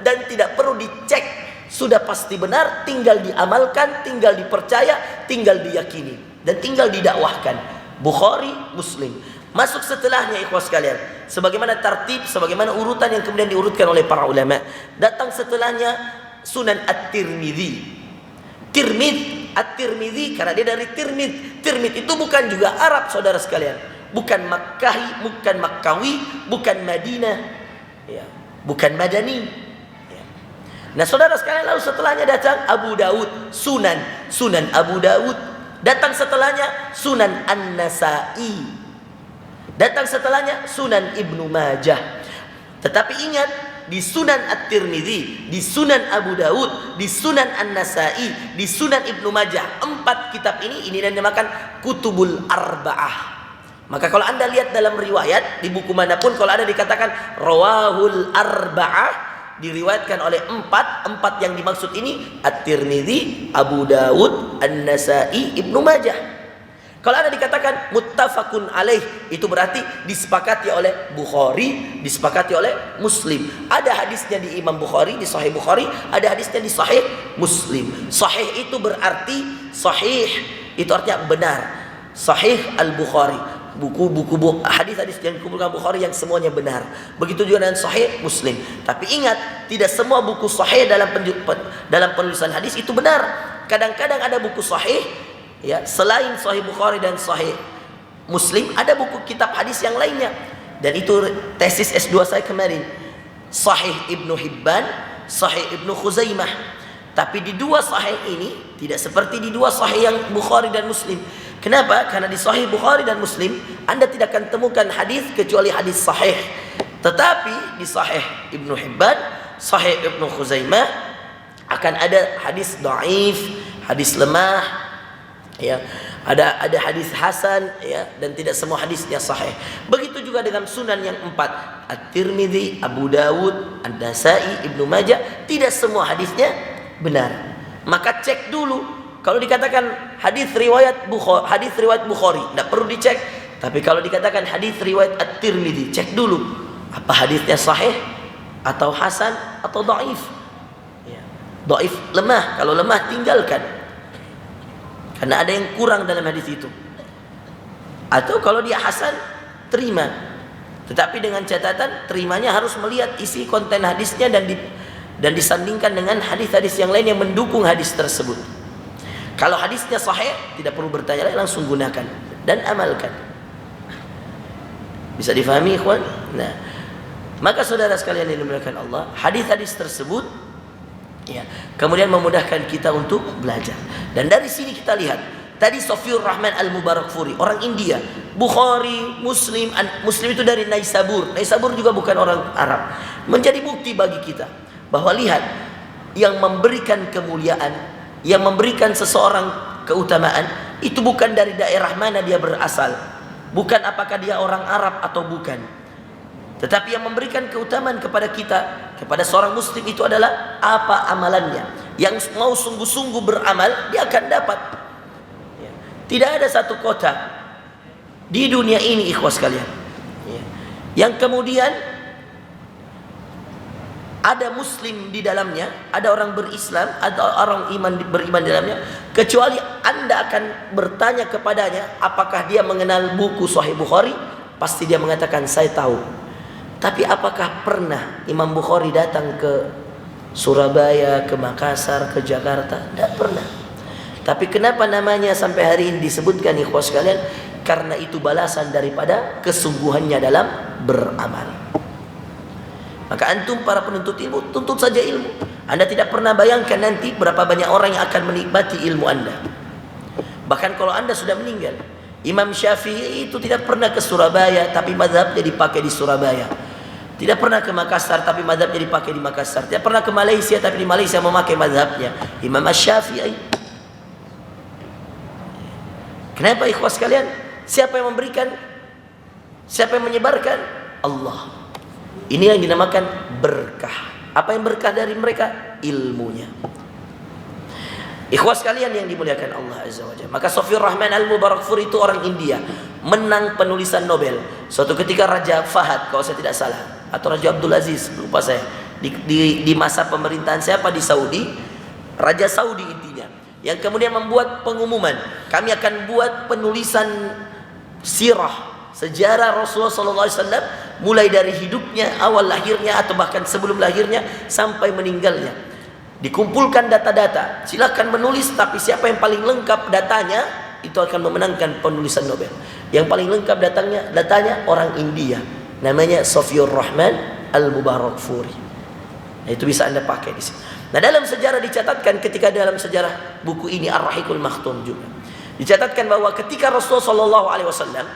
dan tidak perlu dicek. Sudah pasti benar, tinggal diamalkan, tinggal dipercaya, tinggal diyakini dan tinggal didakwahkan. Bukhari, Muslim. Masuk setelahnya ikhwas sekalian, sebagaimana tartib, sebagaimana urutan yang kemudian diurutkan oleh para ulama. Datang setelahnya Sunan At-Tirmidzi. At-Tirmidzi karena dia dari Tirmidz. Tirmidz itu bukan juga Arab, saudara sekalian. Bukan Makkahi, bukan Makkawi, bukan Madinah, ya, bukan Madani. Ya. Nah, saudara sekalian, lalu setelahnya datang Abu Daud, Sunan Abu Daud. Datang setelahnya Sunan An-Nasai. Datang setelahnya Sunan Ibnu Majah. Tetapi ingat, di Sunan At-Tirmidzi, di Sunan Abu Daud, di Sunan An-Nasai, di Sunan Ibnu Majah, 4 kitab ini dinamakan Kutubul Arba'ah. Maka kalau Anda lihat dalam riwayat di buku manapun, kalau ada dikatakan Rawahul Arba'ah, diriwayatkan oleh 4 yang dimaksud ini At-Tirmidzi, Abu Daud, An-Nasai, Ibnu Majah. Kalau ada dikatakan muttafaqun alaih, itu berarti disepakati oleh Bukhari, disepakati oleh Muslim. Ada hadisnya di Imam Bukhari, di Sahih Bukhari, ada hadisnya di Sahih Muslim. Sahih itu berarti sahih, itu artinya benar. Sahih Al-Bukhari, buku-buku hadis-hadis yang dikumpulkan Bukhari yang semuanya benar. Begitu juga dengan Sahih Muslim. Tapi ingat, tidak semua buku sahih dalam penulisan hadis itu benar. Kadang-kadang ada buku sahih, ya, selain Sahih Bukhari dan Sahih Muslim, ada buku kitab hadis yang lainnya. Dan itu tesis S2 saya kemarin. Sahih Ibnu Hibban, Sahih Ibnu Khuzaimah. Tapi di dua sahih ini tidak seperti di dua sahih yang Bukhari dan Muslim. Kenapa? Karena di Sahih Bukhari dan Muslim Anda tidak akan temukan hadis kecuali hadis sahih. Tetapi di Sahih Ibnu Hibban, Sahih Ibnu Khuzaimah akan ada hadis dhaif, hadis lemah, ya, ada hadis hasan, ya, dan tidak semua hadisnya sahih. Begitu juga dengan sunan yang 4, At-Tirmidzi, Abu Dawud, An-Nasa'i, Ibnu Majah, tidak semua hadisnya benar. Maka cek dulu. Kalau dikatakan hadis riwayat Bukhari, tidak perlu dicek. Tapi kalau dikatakan hadis riwayat At-Tirmidzi, cek dulu apa hadisnya sahih atau hasan atau dhaif. Ya. Dhaif, lemah. Kalau lemah tinggalkan. Karena ada yang kurang dalam hadis itu. Atau kalau dia hasan, terima. Tetapi dengan catatan terimanya harus melihat isi konten hadisnya dan disandingkan dengan hadis-hadis yang lain yang mendukung hadis tersebut. Kalau hadisnya sahih, tidak perlu bertanya lagi, langsung gunakan dan amalkan. Bisa difahami, ikhwan? Nah, maka saudara sekalian yang dimuliakan Allah, hadis-hadis tersebut, ya, kemudian memudahkan kita untuk belajar. Dan dari sini kita lihat, tadi Sofiyur Rahman Al-Mubarakfuri, orang India. Bukhari, Muslim itu dari Naisabur. Naisabur juga bukan orang Arab. Menjadi bukti bagi kita bahwa lihat, yang memberikan kemuliaan, yang memberikan seseorang keutamaan, itu bukan dari daerah mana dia berasal, bukan apakah dia orang Arab atau bukan. Tetapi yang memberikan keutamaan kepada kita, kepada seorang muslim, itu adalah apa amalannya. Yang mau sungguh-sungguh beramal, dia akan dapat. Tidak ada satu kota di dunia ini, ikhwas sekalian, yang kemudian ada muslim di dalamnya, ada orang berislam, ada orang beriman di dalamnya, kecuali Anda akan bertanya kepadanya apakah dia mengenal buku Sahih Bukhari, pasti dia mengatakan saya tahu. Tapi apakah pernah Imam Bukhari datang ke Surabaya, ke Makassar, ke Jakarta? Tidak pernah. Tapi kenapa namanya sampai hari ini disebutkan, ikhwas sekalian? Karena itu balasan daripada kesungguhannya dalam beramal. Maka antum para penuntut ilmu, tuntut saja ilmu. Anda tidak pernah bayangkan nanti berapa banyak orang yang akan menikmati ilmu Anda. Bahkan kalau Anda sudah meninggal, Imam Syafi'i itu tidak pernah ke Surabaya, tapi mazhabnya dipakai di Surabaya. Tidak pernah ke Makassar, tapi mazhabnya dipakai di Makassar. Tidak pernah ke Malaysia, tapi di Malaysia memakai mazhabnya Imam Syafi'i. Kenapa, ikhwas sekalian? Siapa yang memberikan? Siapa yang menyebarkan? Allah. Ini yang dinamakan berkah. Apa yang berkah dari mereka? Ilmunya. Ikhwas kalian yang dimuliakan Allah Azza wa Jalla. Maka Sofiyur Rahman Al-Mubarakfuri itu orang India, menang penulisan Nobel. Suatu ketika Raja Fahad, kalau saya tidak salah, atau Raja Abdul Aziz, lupa saya, di masa pemerintahan siapa di Saudi, Raja Saudi intinya, yang kemudian membuat pengumuman, kami akan buat penulisan sirah, sejarah Rasulullah SAW, mulai dari hidupnya, awal lahirnya, atau bahkan sebelum lahirnya sampai meninggalnya. Dikumpulkan data-data, silakan menulis, tapi siapa yang paling lengkap datanya, itu akan memenangkan penulisan Nobel. Yang paling lengkap datanya orang India, namanya Sofiyur Rahman Al-Mubarakfuri. Nah, itu bisa Anda pakai di sini. Nah, dalam sejarah dicatatkan, ketika dalam sejarah buku ini Ar-Rahiqul Makhtum juga dicatatkan bahwa ketika Rasulullah SAW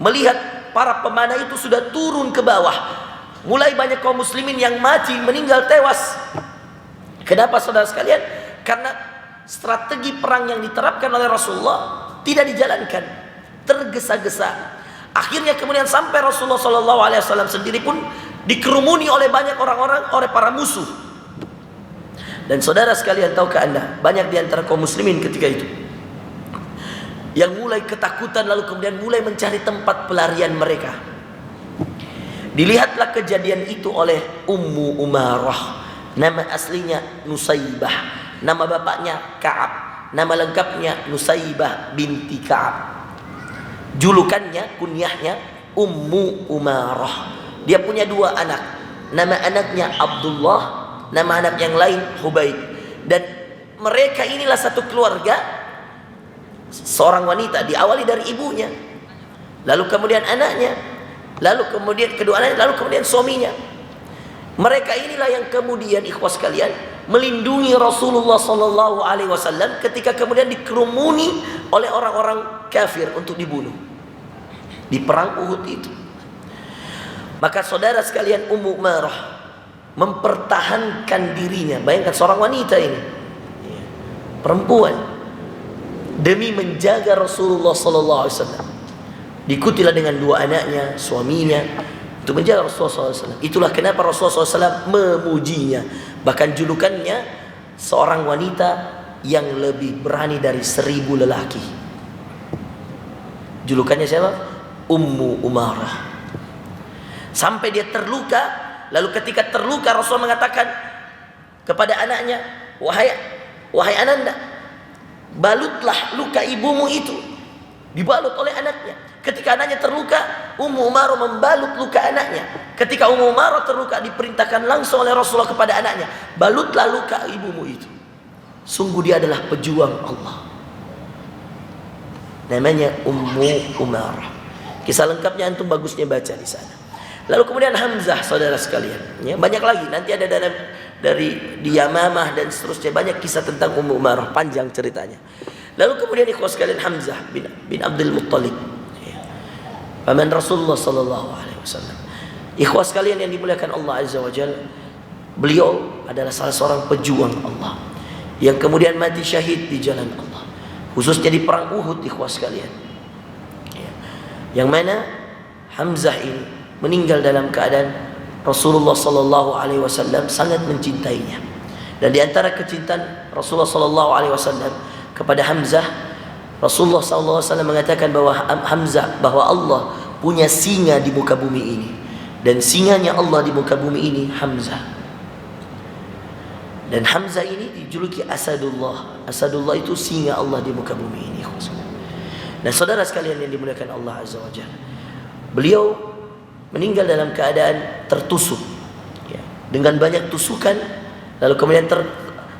melihat para pemanah itu sudah turun ke bawah, mulai banyak kaum muslimin yang mati, meninggal, tewas. Kenapa, saudara sekalian? Karena strategi perang yang diterapkan oleh Rasulullah tidak dijalankan, tergesa-gesa. Akhirnya kemudian sampai Rasulullah SAW sendiri pun dikerumuni oleh banyak orang-orang, oleh para musuh. Dan saudara sekalian, tahukah Anda, banyak di antara kaum muslimin ketika itu yang mulai ketakutan lalu kemudian mulai mencari tempat pelarian mereka. Dilihatlah kejadian itu oleh Ummu Umarah, nama aslinya Nusaybah, nama bapaknya Ka'ab, nama lengkapnya Nusaybah binti Ka'ab. Julukannya, kunyahnya Ummu Umarah. Dia punya 2 anak. Nama anaknya Abdullah, nama anak yang lain Hubaid. Dan mereka inilah satu keluarga, seorang wanita, diawali dari ibunya, lalu kemudian anaknya, lalu kemudian kedua anaknya, lalu kemudian suaminya. Mereka inilah yang kemudian ikhwas sekalian melindungi Rasulullah SAW ketika kemudian dikerumuni oleh orang-orang kafir untuk dibunuh di perang Uhud itu. Maka saudara sekalian, Ummu Umarah mempertahankan dirinya. Bayangkan seorang wanita ini, perempuan, demi menjaga Rasulullah SAW. Diikutilah dengan 2 anaknya, suaminya, untuk menjaga Rasulullah SAW. Itulah kenapa Rasulullah SAW memujinya. Bahkan julukannya seorang wanita yang lebih berani dari 1000 lelaki. Julukannya siapa? Ummu Umarah. Sampai dia terluka, lalu ketika terluka Rasulullah mengatakan kepada anaknya, wahai Ananda, balutlah luka ibumu itu. Dibalut oleh anaknya. Ketika anaknya terluka, Ummu Umarah membalut luka anaknya. Ketika Ummu Umarah terluka, diperintahkan langsung oleh Rasulullah kepada anaknya, balutlah luka ibumu itu. Sungguh dia adalah pejuang Allah. Namanya Ummu Umarah. Kisah lengkapnya antum bagusnya baca di sana. Lalu kemudian Hamzah, saudara sekalian, ya, banyak lagi. Nanti ada dari di Yamamah dan seterusnya, banyak kisah tentang Ummu Umarah, panjang ceritanya. Lalu kemudian ikhwas sekalian, Hamzah bin Abdul Muttalib, ya, paman Rasulullah sallallahu alaihi wasallam. Ikhwas sekalian yang dimuliakan Allah Azza wa Jalla, beliau adalah salah seorang pejuang Allah yang kemudian mati syahid di jalan Allah, khususnya di perang Uhud, ikhwas sekalian, ya, yang mana Hamzah ini meninggal dalam keadaan Rasulullah sallallahu alaihi wasallam sangat mencintainya. Dan di antara kecintaan Rasulullah sallallahu alaihi wasallam kepada Hamzah, Rasulullah sallallahu alaihi wasallam mengatakan bahwa Hamzah, bahwa Allah punya singa di muka bumi ini, dan singanya Allah di muka bumi ini Hamzah. Dan Hamzah ini dijuluki Asadullah. Asadullah itu singa Allah di muka bumi ini. Dan saudara sekalian yang dimuliakan Allah Azza wa Jalla, beliau meninggal dalam keadaan tertusuk, ya, dengan banyak tusukan, lalu kemudian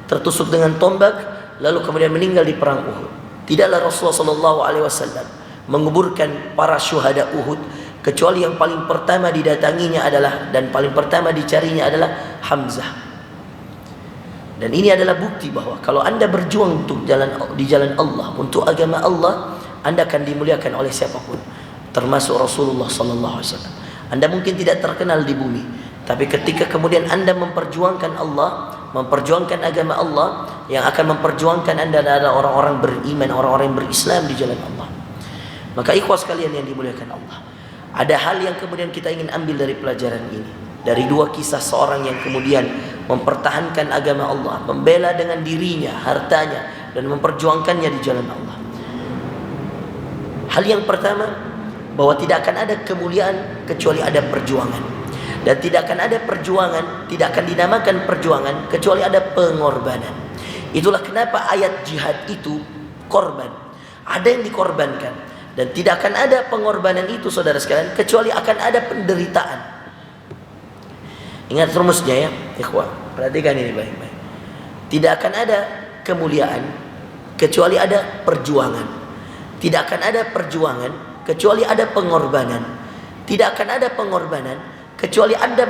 tertusuk dengan tombak, lalu kemudian meninggal di perang Uhud. Tidaklah Rasulullah SAW menguburkan para syuhada Uhud kecuali yang paling pertama didatanginya adalah, dan paling pertama dicarinya adalah Hamzah. Dan ini adalah bukti bahwa kalau anda berjuang untuk di jalan Allah, untuk agama Allah, anda akan dimuliakan oleh siapapun, termasuk Rasulullah SAW. Anda mungkin tidak terkenal di bumi, tapi ketika kemudian anda memperjuangkan Allah, memperjuangkan agama Allah, yang akan memperjuangkan anda adalah orang-orang beriman, orang-orang yang berislam di jalan Allah. Maka ikhwas sekalian yang dimuliakan Allah, ada hal yang kemudian kita ingin ambil dari pelajaran ini, dari 2 kisah seorang yang kemudian mempertahankan agama Allah, membela dengan dirinya, hartanya, dan memperjuangkannya di jalan Allah. Hal yang pertama, bahwa tidak akan ada kemuliaan kecuali ada perjuangan, dan tidak akan ada perjuangan, tidak akan dinamakan perjuangan kecuali ada pengorbanan. Itulah kenapa ayat jihad itu korban, ada yang dikorbankan, dan tidak akan ada pengorbanan itu saudara sekalian kecuali akan ada penderitaan. Ingat rumusnya ya ikhwah, perhatikan ini baik-baik. Tidak akan ada kemuliaan kecuali ada perjuangan, tidak akan ada perjuangan kecuali ada pengorbanan. Tidak akan ada pengorbanan kecuali anda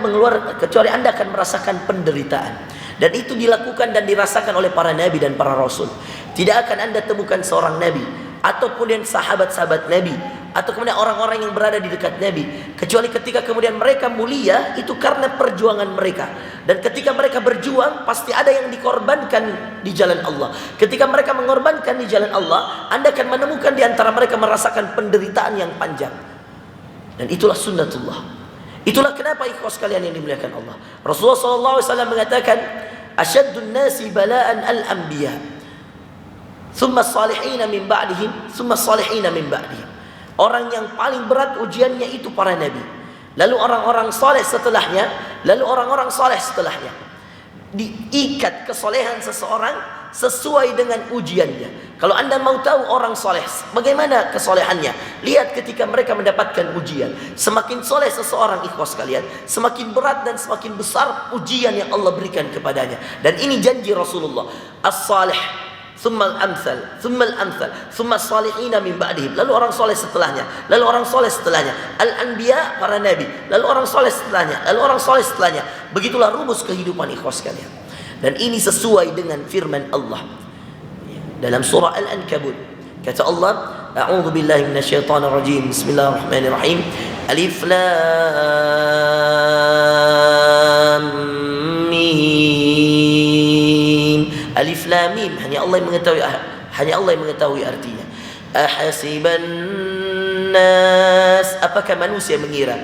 akan merasakan penderitaan. Dan itu dilakukan dan dirasakan oleh para nabi dan para rasul. Tidak akan anda temukan seorang nabi ataupun yang sahabat-sahabat nabi atau kemudian orang-orang yang berada di dekat nabi kecuali ketika kemudian mereka mulia itu karena perjuangan mereka. Dan ketika mereka berjuang pasti ada yang dikorbankan di jalan Allah. Ketika mereka mengorbankan di jalan Allah, anda akan menemukan di antara mereka merasakan penderitaan yang panjang. Dan itulah sunnatullah. Itulah kenapa ikhwas kalian yang dimuliakan Allah, Rasulullah SAW mengatakan, asyaddun nasi bala'an al-anbiya. Tsumma salihina min ba'dihim, tsumma salihina min ba'dihim. Orang yang paling berat ujiannya itu para nabi. Lalu orang-orang saleh setelahnya, lalu orang-orang saleh setelahnya. Diikat kesolehan seseorang sesuai dengan ujiannya. Kalau Anda mau tahu orang soleh bagaimana kesolehannya, lihat ketika mereka mendapatkan ujian. Semakin soleh seseorang, ikhwas sekalian, semakin berat dan semakin besar ujian yang Allah berikan kepadanya. Dan ini janji Rasulullah, as-salih thumma al-amthal, thumma al-amthal, thumma as-salihina min ba'dihim. Lalu orang soleh setelahnya, lalu orang soleh setelahnya. Al-anbiya, para nabi, lalu orang soleh setelahnya, lalu orang soleh setelahnya. Begitulah rumus kehidupan, ikhwas sekalian. Dan ini sesuai dengan firman Allah dalam surah Al-Ankabut. Kata Allah, a'udzu billahi minasyaitonir rajim. Bismillahirrahmanirrahim. Alif lam mim. Alif lam mim, hanya Allah yang mengetahui artinya. Ahasiban nas, apakah manusia mengira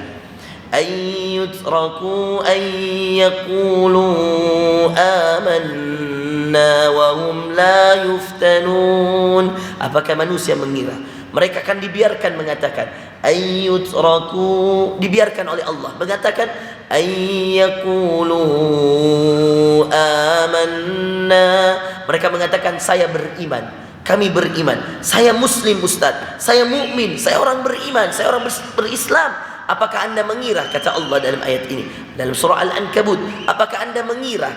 ayyutraku ayyaqulu amanna wa hum la yuftanun. Apakah manusia mengira mereka akan dibiarkan mengatakan ayyutraku, dibiarkan oleh Allah mengatakan ayyaqulu amanna. Mereka mengatakan saya beriman, kami beriman, saya muslim Ustaz, saya mukmin, saya orang beriman, saya orang berislam. Apakah Anda mengira, kata Allah dalam ayat ini dalam surah Al-Ankabut, apakah Anda mengira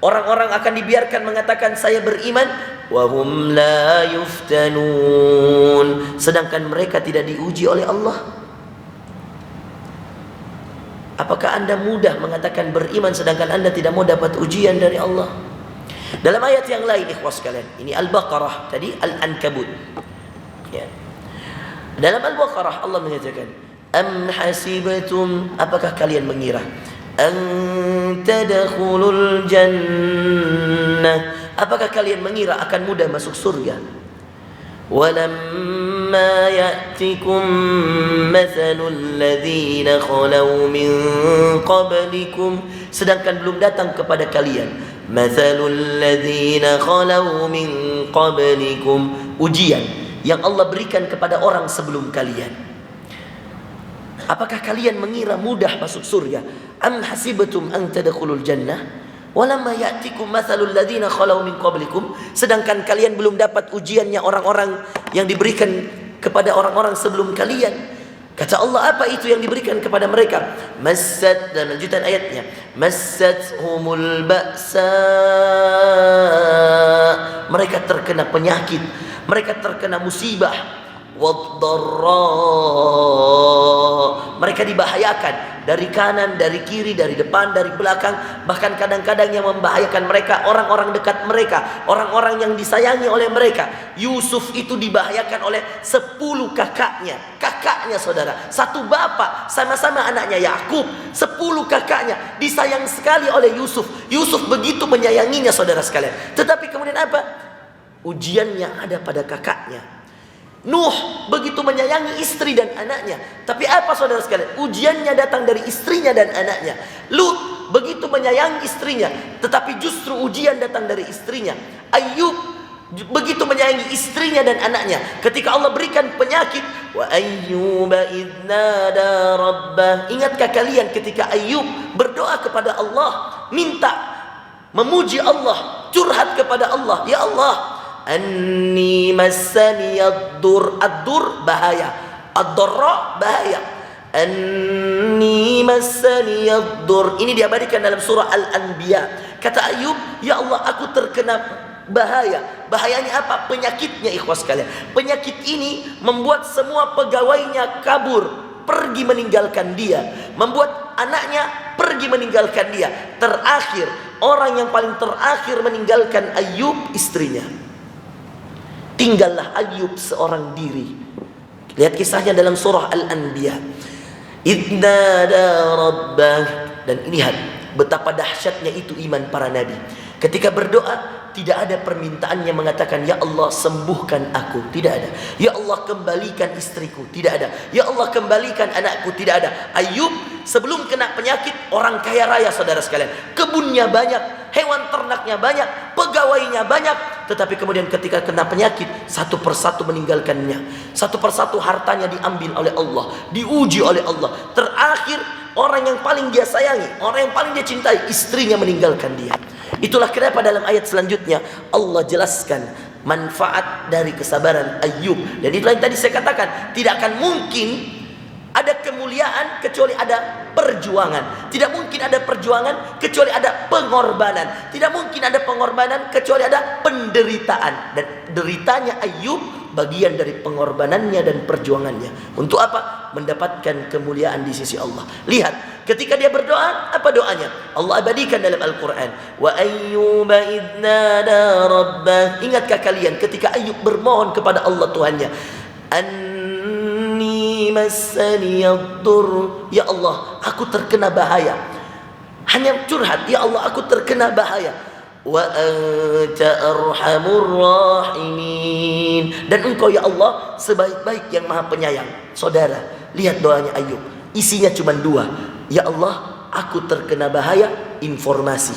orang-orang akan dibiarkan mengatakan saya beriman wa hum la yuftanun, sedangkan mereka tidak diuji oleh Allah? Apakah Anda mudah mengatakan beriman sedangkan Anda tidak mau dapat ujian dari Allah? Dalam ayat yang lain, ikhwas sekalian, ini Al-Baqarah, tadi Al-Ankabut ya. Dalam Al-Baqarah Allah mengatakan, am hasibtum, apakah kalian mengira an tadkhulul jannah, apakah kalian mengira akan mudah masuk surga? Walamma ya'tikum mathalul ladzina khalau min qablikum, sedangkan belum datang kepada kalian mathalul ladzina khalau min qablikum, ujian yang Allah berikan kepada orang sebelum kalian. Apakah kalian mengira mudah masuk surga? Am hasibtum an tadkhulul jannah walamma ya'tikum mathalul ladzina khalau min qablikum, sedangkan kalian belum dapat ujiannya orang-orang yang diberikan kepada orang-orang sebelum kalian. Kata Allah, apa itu yang diberikan kepada mereka? Massat, dan lanjutan ayatnya, massathumul ba'sa, mereka terkena penyakit, mereka terkena musibah. Waddarra, mereka dibahayakan dari kanan, dari kiri, dari depan, dari belakang. Bahkan kadang-kadang yang membahayakan mereka orang-orang dekat mereka, orang-orang yang disayangi oleh mereka. Yusuf itu dibahayakan oleh 10 kakaknya, saudara, satu bapak, sama-sama anaknya Yakub. 10 kakaknya disayang sekali oleh Yusuf. Yusuf begitu menyayanginya, saudara sekalian. Tetapi kemudian apa? Ujiannya ada pada kakaknya. Nuh begitu menyayangi istri dan anaknya, tapi apa, saudara sekalian? Ujiannya datang dari istrinya dan anaknya. Lut begitu menyayangi istrinya, tetapi justru ujian datang dari istrinya. Ayub begitu menyayangi istrinya dan anaknya, ketika Allah berikan penyakit, wa ayyuba idnada rabbah, ingatkah kalian ketika Ayub berdoa kepada Allah, minta, memuji Allah, curhat kepada Allah, ya Allah, anni massani ad-dur, ad-dur bahaya, ad-darra bahaya, anni massani ad-dur, ini diabadikan dalam surah Al-Anbiya. Kata Ayub, ya Allah, aku terkena bahaya. Bahayanya apa? Penyakitnya, ikhwas sekalian. Penyakit ini membuat semua pegawainya kabur, pergi meninggalkan dia, membuat anaknya pergi meninggalkan dia. Terakhir, orang yang paling terakhir meninggalkan Ayub, istrinya. Tinggallah Ayub seorang diri. Lihat kisahnya dalam surah Al-Anbiya. Idnada rabbah. Dan lihat betapa dahsyatnya itu iman para nabi. Ketika berdoa, tidak ada permintaan yang mengatakan, ya Allah sembuhkan aku, tidak ada. Ya Allah kembalikan istriku, tidak ada. Ya Allah kembalikan anakku, tidak ada. Ayub sebelum kena penyakit, orang kaya raya, saudara sekalian. Kebunnya banyak, hewan ternaknya banyak, pegawainya banyak. tetapi kemudian ketika kena penyakit satu persatu meninggalkannya, satu persatu hartanya diambil oleh Allah, diuji oleh Allah. Terakhir orang yang paling dia sayangi, orang yang paling dia cintai, istrinya meninggalkan dia. Itulah kenapa dalam ayat selanjutnya Allah jelaskan manfaat dari kesabaran Ayyub. Dan itulah yang tadi saya katakan, tidak akan mungkin ada kemuliaan kecuali ada perjuangan. Tidak mungkin ada perjuangan kecuali ada pengorbanan. Tidak mungkin ada pengorbanan kecuali ada penderitaan. Dan deritanya Ayyub bagian dari pengorbanannya dan perjuangannya. Untuk apa? Mendapatkan kemuliaan di sisi Allah. Lihat, ketika dia berdoa, apa doanya? Allah abadikan dalam Al-Quran. Wa ayyuba idnada rabbah. Ingatkah kalian ketika Ayyub bermohon kepada Allah Tuhannya? Masaniyadur, ya Allah, aku terkena bahaya. Hanya curhat, ya Allah, aku terkena bahaya. Wa anta arhamur rahimin, dan engkau ya Allah sebaik-baik yang maha penyayang. Saudara, lihat doanya Ayyub, isinya cuma dua. Ya Allah, aku terkena bahaya, informasi.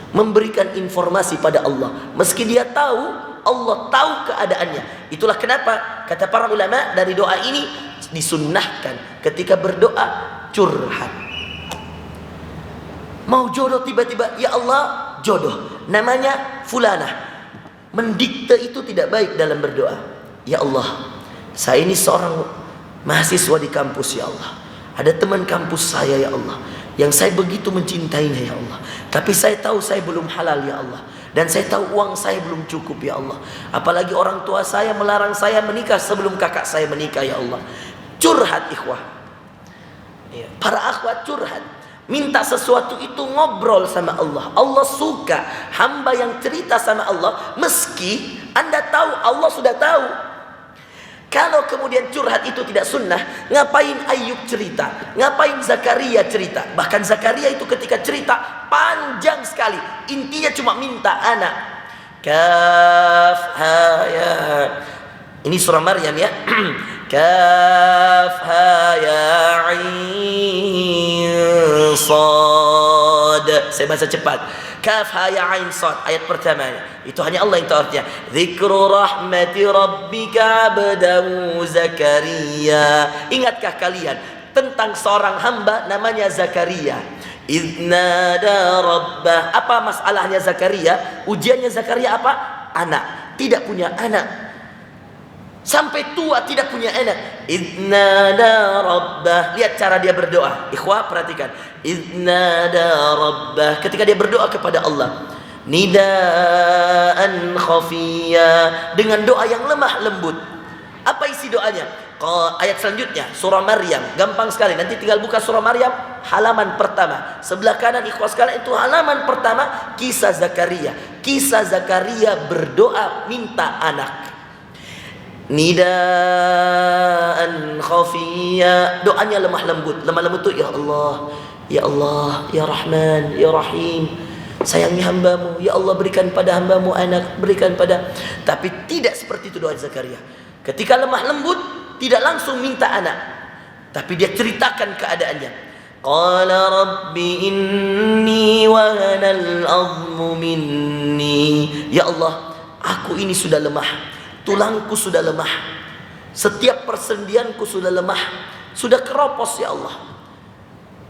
Memberikan informasi pada Allah, meski dia tahu, Allah tahu keadaannya. Itulah kenapa kata para ulama, dari doa ini disunnahkan ketika berdoa curhat. Mau jodoh tiba-tiba, ya Allah jodoh, namanya fulanah. Mendikte itu tidak baik dalam berdoa. Ya Allah, saya ini seorang mahasiswa di kampus, ya Allah. Ada teman kampus saya, ya Allah, yang saya begitu mencintainya, ya Allah. Tapi saya tahu saya belum halal, ya Allah. Dan saya tahu uang saya belum cukup, ya Allah. Apalagi orang tua saya melarang saya menikah sebelum kakak saya menikah, ya Allah. Curhat ikhwah, para akhwat curhat, minta sesuatu itu ngobrol sama Allah. Allah suka hamba yang cerita sama Allah, meski anda tahu Allah sudah tahu. Kalau kemudian curhat itu tidak sunnah, ngapain Ayyub cerita, ngapain Zakaria cerita? Bahkan Zakaria itu ketika cerita panjang sekali, intinya cuma minta anak. Kaf ha ya, ini surah Maryam ya. Kaf ha ya ain sad. Saya baca cepat. Kaf ha ya ain sad, ayat pertamanya. Itu hanya Allah yang tahu artinya. Dzikru rahmati rabbika abdahu Zakaria. Ingatkah kalian tentang seorang hamba namanya Zakaria? Idnada rabbah. Apa masalahnya Zakaria? Ujiannya Zakaria apa? Anak. Tidak punya anak. Sampai tua tidak punya anak. Idnada rabbah. Lihat cara dia berdoa. Ikhwah perhatikan. Idnada rabbah. Ketika dia berdoa kepada Allah, nidaan khafiyya, dengan doa yang lemah lembut. Apa isi doanya? Ayat selanjutnya surah Maryam, gampang sekali. Nanti tinggal buka surah Maryam halaman pertama. Sebelah kanan ikhwah sekalian itu halaman pertama, kisah Zakaria. Kisah Zakaria berdoa minta anak. Nidaan khafiyya, doanya lemah lembut. Lemah lembut itu ya Allah, ya Allah, ya Rahman, ya Rahim, sayangi hambamu, ya Allah berikan pada hambamu anak, berikan pada. Tapi tidak seperti itu doa Zakaria. Ketika lemah lembut tidak langsung minta anak, tapi dia ceritakan keadaannya. Qala rabbi inni wahanal azmu minni. Ya Allah, aku ini sudah lemah, tulangku sudah lemah, setiap persendianku sudah lemah, sudah keropos ya Allah.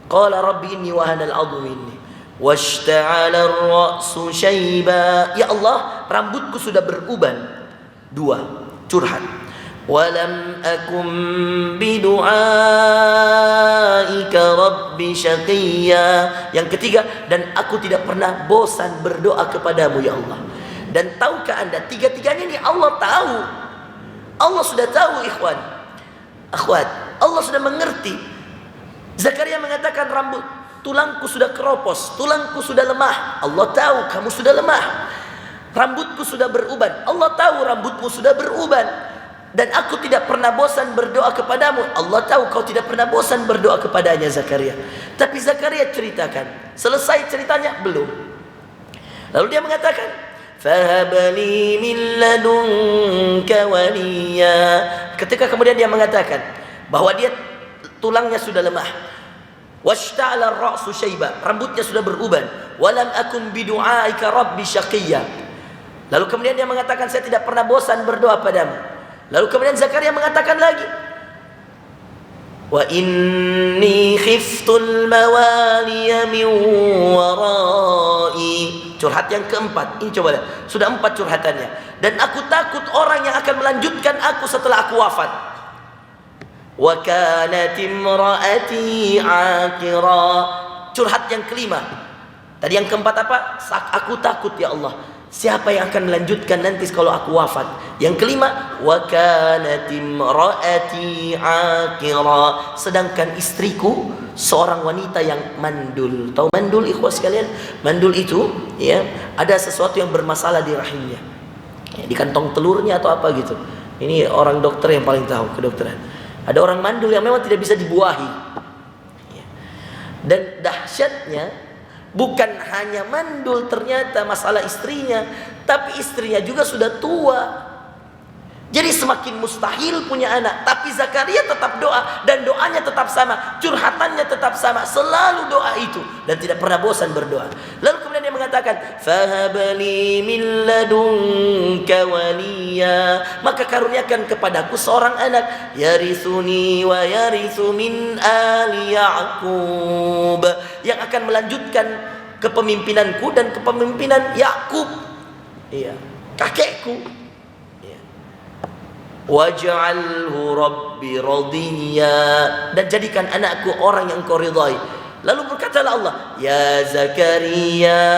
Qala rabbi inni wahanal azmu minni washta'ala ar-ra'su syaiba. Ya Allah, rambutku sudah beruban. Dua, curhat. Walam akum bidu'aika rabbi syaqiyya. Yang ketiga, dan aku tidak pernah bosan berdoa kepadamu ya Allah. Dan tahukah anda, tiga-tiganya ini Allah tahu. Allah sudah tahu ikhwan, akhwat, Allah sudah mengerti. Zakaria mengatakan tulangku sudah keropos, tulangku sudah lemah. Allah tahu kamu sudah lemah. Rambutku sudah beruban. Allah tahu rambutmu sudah beruban. Dan aku tidak pernah bosan berdoa kepadamu. Allah tahu kau tidak pernah bosan berdoa kepadanya Zakaria. Tapi Zakaria ceritakan, selesai ceritanya belum. Lalu dia mengatakan, fahabli min ladunka waliya. Ketika kemudian dia mengatakan bahwa dia tulangnya sudah lemah, washta'ala ar-ra'su syaiba, rambutnya sudah beruban, walam akum bidu'aika rabbi syaqiyya, Lalu kemudian dia mengatakan, saya tidak pernah bosan berdoa padamu. Lalu kemudian Zakaria mengatakan lagi, wa inni khiftul mawaliya min warai. Curhat yang keempat. Ini coba lihat, sudah 4 curhatannya. Dan aku takut orang yang akan melanjutkan aku setelah aku wafat. Wa kanat imraati aqira. Curhat yang kelima. Tadi yang keempat apa? Aku takut ya Allah, siapa yang akan melanjutkan nanti kalau aku wafat. Yang kelima, wa kanat imraati aqira. Sedangkan istriku seorang wanita yang mandul. Tahu mandul ikhwas sekalian? Mandul itu ya, ada sesuatu yang bermasalah di rahimnya. Ya, di kantong telurnya atau apa gitu. Ini orang dokter yang paling tahu, kedokteran. Ada orang mandul yang memang tidak bisa dibuahi. Ya. Dan dahsyatnya bukan hanya mandul ternyata masalah istrinya, tapi istrinya juga sudah tua. Jadi semakin mustahil punya anak. Tapi Zakaria tetap doa, dan doanya tetap sama, curhatannya tetap sama, selalu doa itu, dan tidak pernah bosan berdoa. Lalu kemudian dia mengatakan, fahabli min ladunka waliya, maka karuniakan kepadaku seorang anak, yarithuni wa yarithu min ali Ya'qub, yang akan melanjutkan kepemimpinanku dan kepemimpinan Yakub, iya, kakekku. Waj'alhu rabbi radiyya, dan jadikan anakku orang yang Engkau ridhai. Lalu berkatalah Allah, ya Zakaria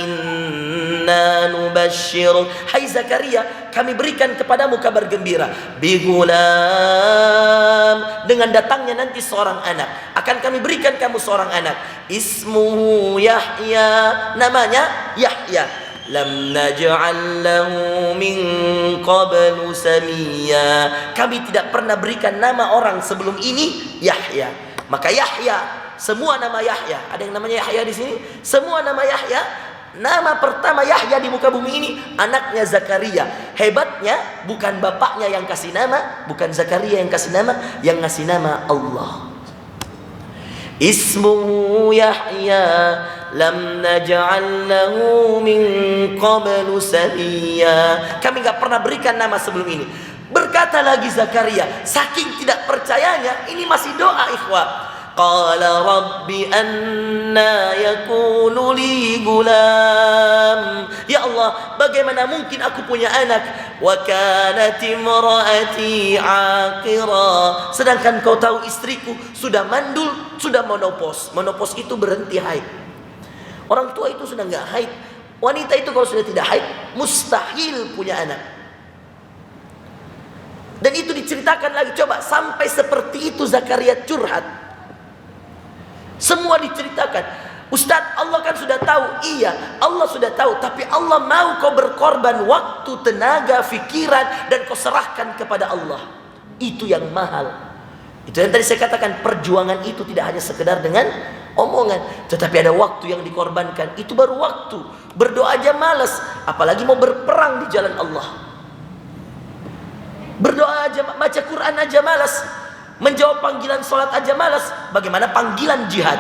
inna nubashshiruk, hai Zakaria, kami berikan kepadamu kabar gembira, bigulam, dengan datangnya nanti seorang anak, akan kami berikan kamu seorang anak, ismuhu Yahya, namanya Yahya. Lam naj'al lahu min qablu samiyya, kami tidak pernah berikan nama orang sebelum ini Yahya. Maka Yahya, semua nama Yahya, ada yang namanya Yahya di sini, semua nama Yahya, nama pertama Yahya di muka bumi ini anaknya Zakaria. Hebatnya bukan bapaknya yang kasih nama, bukan Zakaria yang kasih nama, yang ngasih nama Allah. Ismuhu Yahya lam naj'al lahu min qablu samiyya, kami enggak pernah berikan nama sebelum ini. Berkata lagi Zakaria, saking tidak percayanya, ini masih doa ikhwah. Qala rabbi anna yakunu li gulam, ya Allah, bagaimana mungkin aku punya anak, wa kanat imraati aqira, sedangkan kau tahu istriku sudah mandul, sudah menopause. Menopause itu berhenti haid. Orang tua itu sudah enggak haid. Wanita itu kalau sudah tidak haid mustahil punya anak. Dan itu diceritakan lagi, coba sampai seperti itu Zakaria curhat. Semua diceritakan. Ustadz, Allah kan sudah tahu. Iya, Allah sudah tahu, tapi Allah mau kau berkorban waktu, tenaga, fikiran, dan kau serahkan kepada Allah. Itu yang mahal. Itu yang tadi saya katakan, perjuangan itu tidak hanya sekedar dengan omongan, tetapi ada waktu yang dikorbankan. Itu baru waktu. Berdoa aja malas, apalagi mau berperang di jalan Allah. Berdoa aja, baca Quran aja malas, menjawab panggilan sholat aja malas, bagaimana panggilan jihad?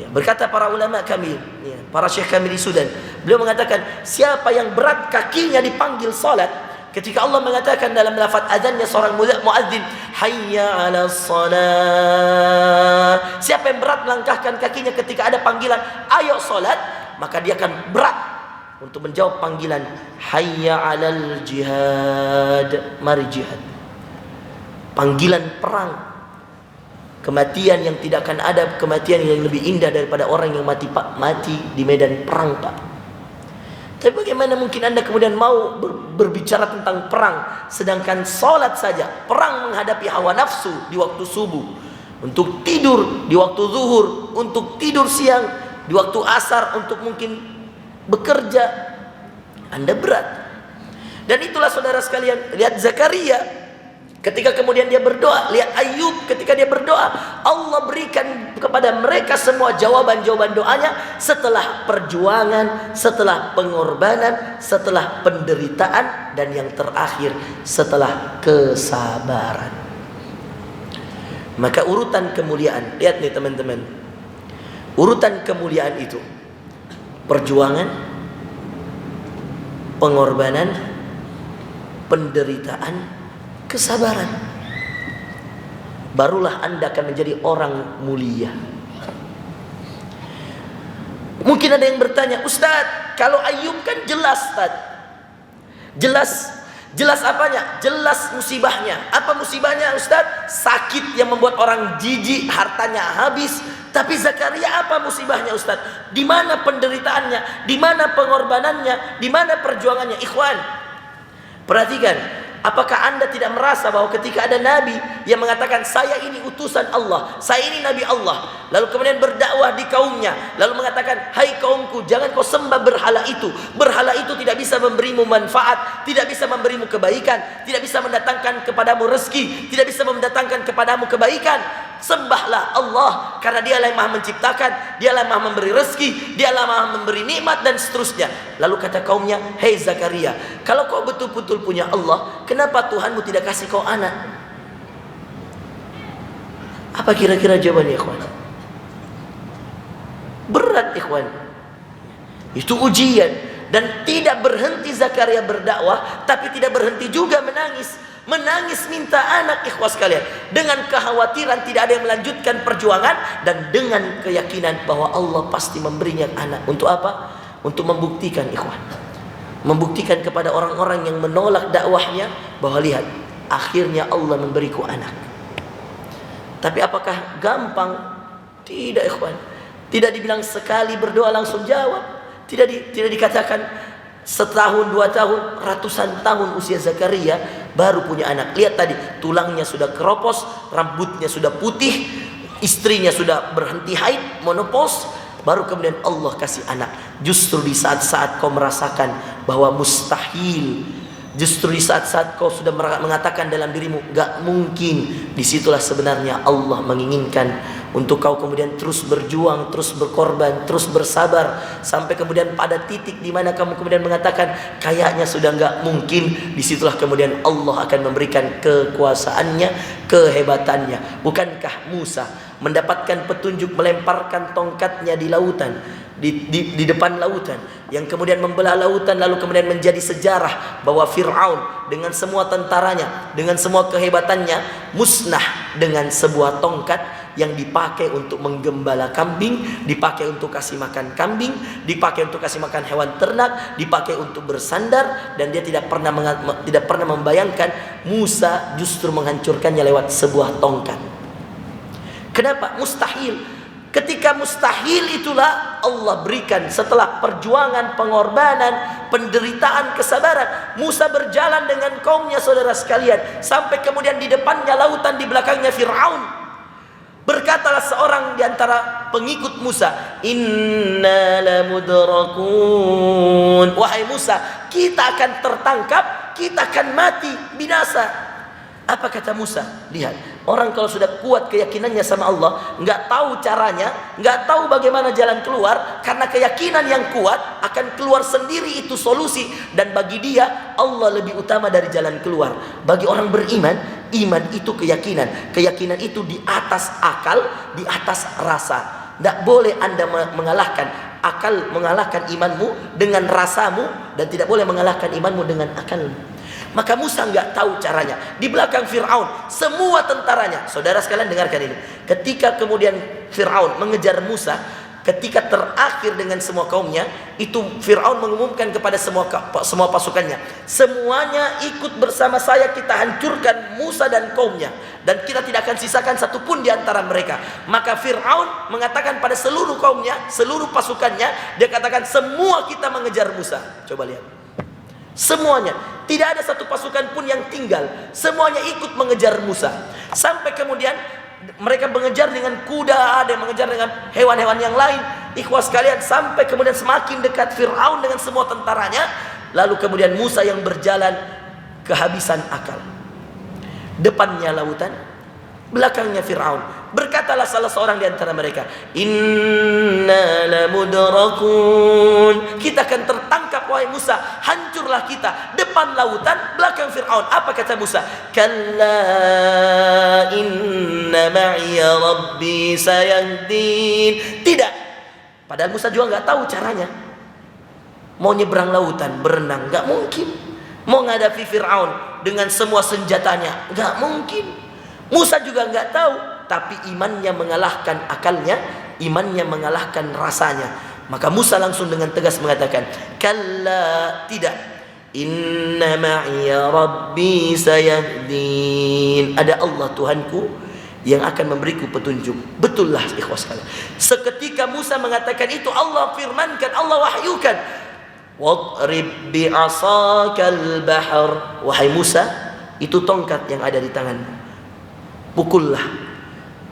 Ya, berkata para ulama kami, ya, para syekh kami di Sudan, beliau mengatakan, siapa yang berat kakinya dipanggil sholat, ketika Allah mengatakan dalam lafaz azannya seorang muadzin, hayya 'alas shalah, siapa yang berat melangkahkan kakinya ketika ada panggilan ayo sholat, maka dia akan berat untuk menjawab panggilan hayya 'alal jihad, mari jihad. Panggilan perang, kematian yang tidak akan ada kematian yang lebih indah daripada orang yang mati di medan perang, Pak. Tapi bagaimana mungkin Anda kemudian mau berbicara tentang perang, sedangkan sholat saja, perang menghadapi hawa nafsu di waktu subuh, untuk tidur di waktu zuhur, untuk tidur siang di waktu asar, untuk mungkin bekerja, Anda berat. Dan itulah saudara sekalian, lihat Zakaria ketika kemudian dia berdoa, lihat Ayub ketika dia berdoa, Allah berikan kepada mereka semua jawaban-jawaban doanya setelah perjuangan, setelah pengorbanan, setelah penderitaan, dan yang terakhir setelah kesabaran. Maka urutan kemuliaan, lihat nih teman-teman, urutan kemuliaan itu perjuangan, pengorbanan, penderitaan, kesabaran. Barulah Anda akan menjadi orang mulia. Mungkin ada yang bertanya, Ustadz, kalau Ayub kan jelas, Ustadz. Jelas apanya? Jelas musibahnya. Apa musibahnya, Ustadz? Sakit yang membuat orang jijik, hartanya habis. Tapi Zakaria apa musibahnya, Ustadz? Di mana penderitaannya? Di mana pengorbanannya? Di mana perjuangannya? Ikhwan, perhatikan. Apakah Anda tidak merasa bahwa ketika ada Nabi yang mengatakan, saya ini utusan Allah, saya ini Nabi Allah, lalu kemudian berdakwah di kaumnya, lalu mengatakan, hai kaumku, jangan kau sembah berhala itu. Berhala itu tidak bisa memberimu manfaat, tidak bisa memberimu kebaikan, tidak bisa mendatangkan kepadamu rezeki, tidak bisa mendatangkan kepadamu kebaikan. Sembahlah Allah, karena dialah yang maha menciptakan, dialah yang maha memberi rezeki, dialah maha memberi nikmat, dan seterusnya. Lalu kata kaumnya, hei Zakaria, kalau kau betul-betul punya Allah, kenapa Tuhanmu tidak kasih kau anak? Apa kira-kira jawabannya, ikhwan? Berat, ikhwan. Itu ujian. Dan tidak berhenti Zakaria berdakwah, tapi tidak berhenti juga menangis. Menangis minta anak, ikhwas sekalian, dengan kekhawatiran tidak ada yang melanjutkan perjuangan, dan dengan keyakinan bahwa Allah pasti memberinya anak. Untuk apa? Untuk membuktikan, ikhwan, membuktikan kepada orang-orang yang menolak dakwahnya bahwa lihat, akhirnya Allah memberiku anak. Tapi apakah gampang? Tidak, ikhwan. Tidak dibilang sekali berdoa langsung jawab. Tidak dikatakan setahun, 2 tahun, ratusan tahun usia Zakaria baru punya anak. Lihat tadi, tulangnya sudah keropos, rambutnya sudah putih, istrinya sudah berhenti haid, menopause, baru kemudian Allah kasih anak. Justru di saat-saat kau merasakan bahwa mustahil, justru di saat-saat kau sudah mengatakan dalam dirimu gak mungkin, disitulah sebenarnya Allah menginginkan untuk kau kemudian terus berjuang, terus berkorban, terus bersabar, sampai kemudian pada titik di mana kamu kemudian mengatakan kayaknya sudah gak mungkin. Disitulah kemudian Allah akan memberikan kekuasaannya, kehebatannya. Bukankah Musa mendapatkan petunjuk melemparkan tongkatnya di lautan, di depan lautan, yang kemudian membelah lautan, lalu kemudian menjadi sejarah bahwa Fir'aun dengan semua tentaranya, dengan semua kehebatannya, musnah dengan sebuah tongkat yang dipakai untuk menggembala kambing, dipakai untuk kasih makan kambing, dipakai untuk kasih makan hewan ternak, dipakai untuk bersandar, dan dia tidak pernah membayangkan Musa justru menghancurkannya lewat sebuah tongkat. Kenapa? Mustahil. Ketika mustahil itulah Allah berikan setelah perjuangan, pengorbanan, penderitaan, kesabaran. Musa berjalan dengan kaumnya, saudara sekalian, sampai kemudian di depannya lautan, di belakangnya Fir'aun. Berkatalah seorang di antara pengikut Musa, inna lamudrakun. Wahai Musa, kita akan tertangkap, kita akan mati, binasa. Apa kata Musa? Lihat, orang kalau sudah kuat keyakinannya sama Allah, nggak tahu caranya, nggak tahu bagaimana jalan keluar, karena keyakinan yang kuat akan keluar sendiri itu solusi. Dan bagi dia Allah lebih utama dari jalan keluar. Bagi orang beriman, iman itu keyakinan. Keyakinan itu di atas akal, di atas rasa. Tidak boleh Anda mengalahkan akal, mengalahkan imanmu dengan rasamu, dan tidak boleh mengalahkan imanmu dengan akalmu. Maka Musa nggak tahu caranya. Di belakang Fir'aun semua tentaranya. Saudara sekalian dengarkan ini. Ketika kemudian Fir'aun mengejar Musa, ketika terakhir dengan semua kaumnya, itu Fir'aun mengumumkan kepada semua pasukannya, semuanya ikut bersama saya, kita hancurkan Musa dan kaumnya, dan kita tidak akan sisakan satupun di antara mereka. Maka Fir'aun mengatakan pada seluruh kaumnya, seluruh pasukannya, dia katakan semua kita mengejar Musa. Coba lihat, semuanya, tidak ada satu pasukan pun yang tinggal, semuanya ikut mengejar Musa. Sampai kemudian mereka mengejar dengan kuda, ada yang mengejar dengan hewan-hewan yang lain, ikhwas sekalian, sampai kemudian semakin dekat Fir'aun dengan semua tentaranya. Lalu kemudian Musa yang berjalan kehabisan akal. Depannya lautan, belakangnya Fir'aun. Berkatalah salah seorang di antara mereka, inna lamudrakun. Kita akan tertangkap wahai Musa, hancurlah kita. Depan lautan, belakang Fir'aun. Apa kata Musa? Kalla inna ma'iya rabbi sayahdin. Tidak. Padahal Musa juga nggak tahu caranya. Mau nyebrang lautan, berenang, nggak mungkin. Mau ngadapi Fir'aun dengan semua senjatanya, nggak mungkin. Musa juga nggak tahu, tapi imannya mengalahkan akalnya, imannya mengalahkan rasanya. Maka Musa langsung dengan tegas mengatakan, kalla, tidak. Inna ma'iya rabbi sayahdin. Ada Allah Tuhanku yang akan memberiku petunjuk. Betullah ikhwas sekalian. Seketika Musa mengatakan itu, Allah firmankan, Allah wahyukan, wadrib bi'asakal bahr. Wahai Musa, itu tongkat yang ada di tanganmu, pukullah.